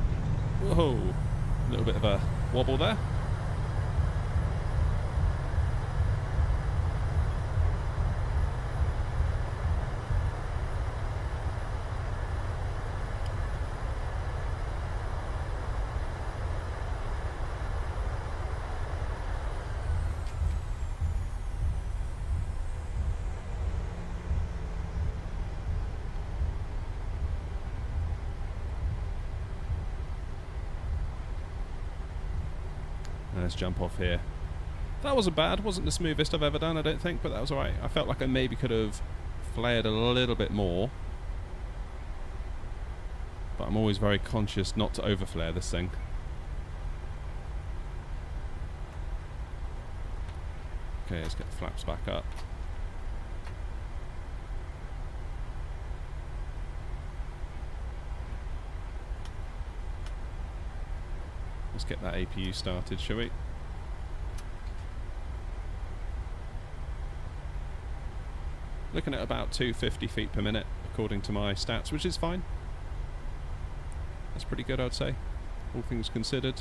Whoa. A little bit of a wobble there. Let's jump off here. That wasn't bad. Wasn't the smoothest I've ever done, I don't think, but that was alright. I felt like I maybe could have flared a little bit more. But I'm always very conscious not to overflare this thing. Okay, let's get the flaps back up. Let's get that APU started, shall we? Looking at about 250 feet per minute, according to my stats, which is fine. That's pretty good, I'd say, all things considered.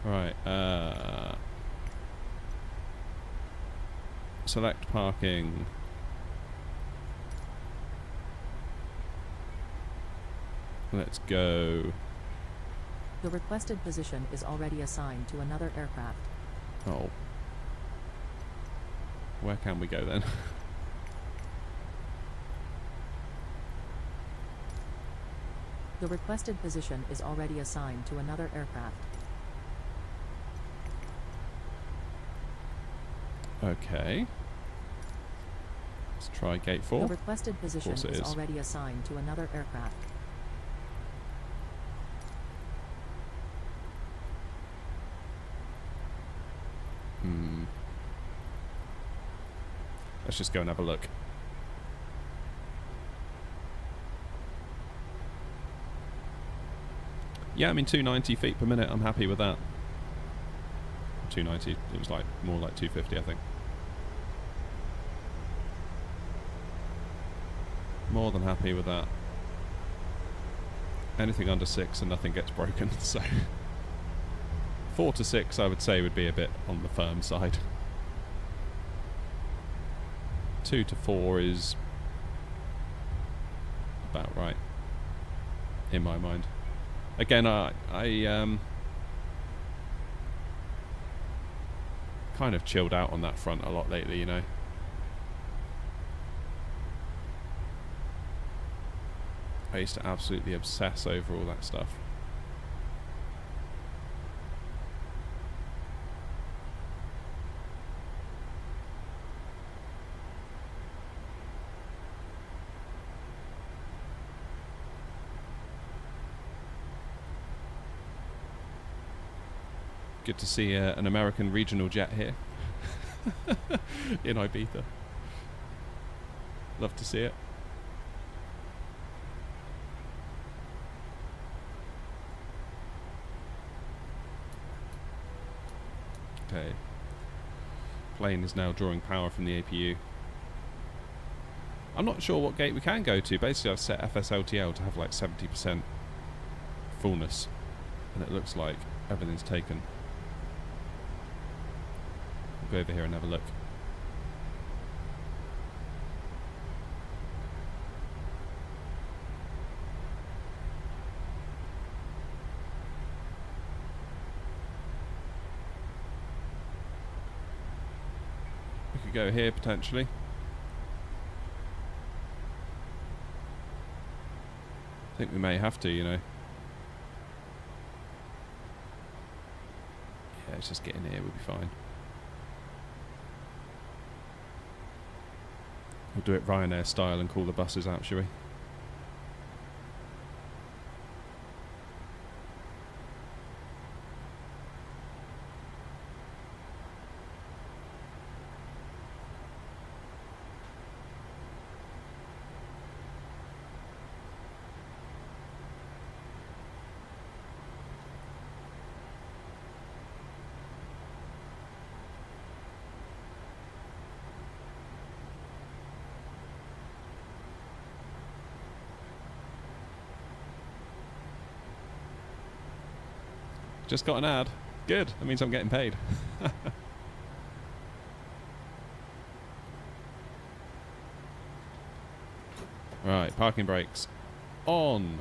Right, select parking. Let's go. The requested position is already assigned to another aircraft. Oh. Where can we go then? The requested position is already assigned to another aircraft. Okay. Let's try gate 4. The requested position is already assigned to another aircraft. Let's just go and have a look. Yeah, I mean 290 feet per minute, I'm happy with that. 290, it was like more like 250, I think. More than happy with that. Anything under 6 and nothing gets broken, so 4 to 6 I would say would be a bit on the firm side. 2 to 4 is about right in my mind. Again, I kind of chilled out on that front a lot lately, you know. I used to absolutely obsess over all that stuff. Good to see an American regional jet here in Ibiza. Love to see it. Okay. Plane is now drawing power from the APU. I'm not sure what gate we can go to. Basically, I've set FSLTL to have like 70% fullness, and it looks like everything's taken. Go over here and have a look. We could go here potentially. I think we may have to, you know. Yeah, let's just get in here, we'll be fine. We'll do it Ryanair style and call the buses out, shall we? just got an ad. Good. That means I'm getting paid. Right, parking brakes on.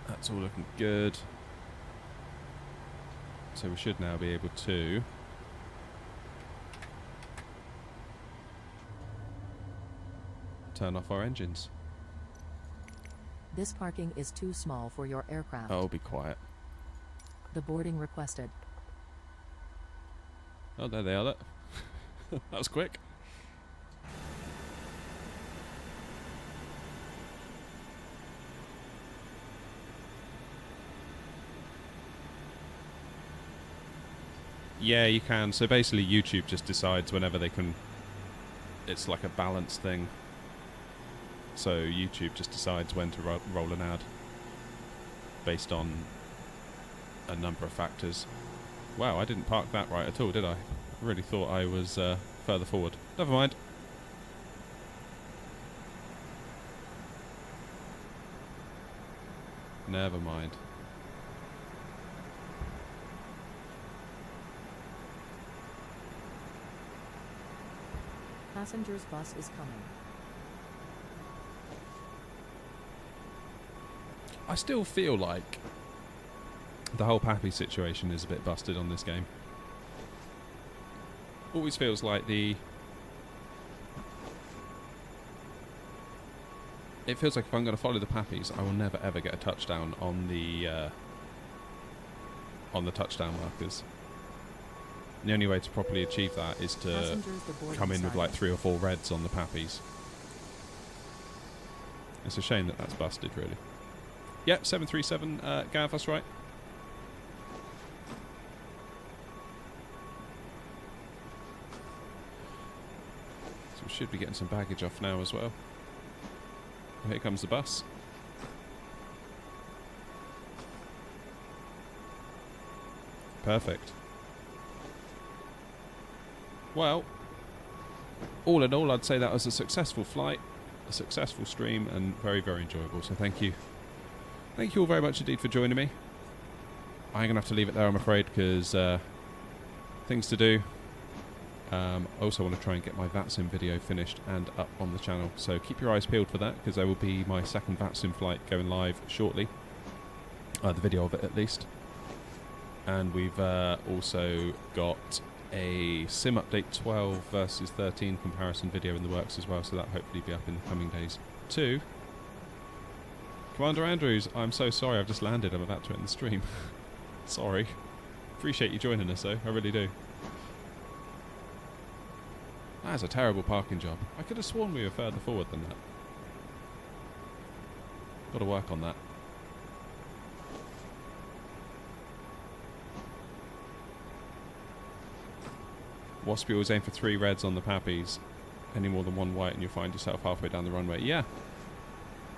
That's all looking good. So we should now be able to turn off our engines. This parking is too small for your aircraft. Oh, be quiet. The boarding requested. Oh, there they are, look. That was quick. Yeah, you can. So basically YouTube just decides whenever they can... It's like a balance thing. So YouTube just decides when to roll an ad based on a number of factors. Wow, I didn't park that right at all, did I? I really thought I was further forward. Never mind. Never mind. Passengers bus is coming. I still feel like the whole Pappy situation is a bit busted on this game. Always feels like it feels like if I'm going to follow the Pappies, I will never ever get a touchdown on the touchdown markers. And the only way to properly achieve that is to come in with like 3 or 4 reds on the Pappies. It's a shame that that's busted, really. Yep, 737, Gav, that's right. So we should be getting some baggage off now as well. Here comes the bus. Perfect. Well, all in all, I'd say that was a successful flight, a successful stream, and very, very enjoyable. So thank you. Thank you all very much indeed for joining me. I'm going to have to leave it there, I'm afraid, because things to do. I also want to try and get my VATSIM video finished and up on the channel. So keep your eyes peeled for that, because there will be my second VATSIM flight going live shortly. The video of it, at least. And we've also got a Sim Update 12 versus 13 comparison video in the works as well, so that'll hopefully be up in the coming days too. Commander Andrews, I'm so sorry, I've just landed. I'm about to end the stream. Sorry. Appreciate you joining us though, I really do. That's a terrible parking job. I could have sworn we were further forward than that. Got to work on that. Waspy always aim for 3 reds on the Pappies. Any more than 1 white and you'll find yourself halfway down the runway. Yeah.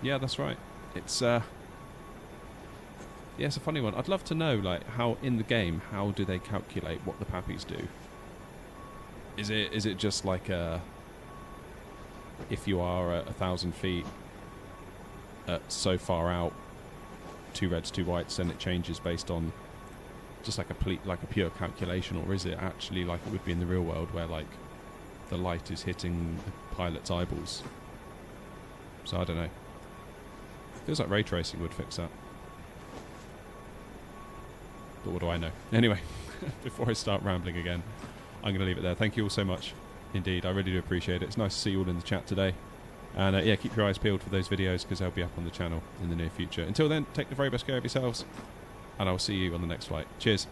Yeah, that's right. It's yeah, it's a funny one. I'd love to know, like, how in the game, how do they calculate what the Pappies do? Is it just like if you are at 1,000 feet so far out, 2 reds, 2 whites, then it changes based on just like a pure calculation, or is it actually like it would be in the real world where like the light is hitting the pilot's eyeballs? So I don't know. Feels like ray tracing would fix that. But what do I know? Anyway, before I start rambling again, I'm going to leave it there. Thank you all so much. Indeed, I really do appreciate it. It's nice to see you all in the chat today. And yeah, keep your eyes peeled for those videos because they'll be up on the channel in the near future. Until then, take the very best care of yourselves. And I'll see you on the next flight. Cheers.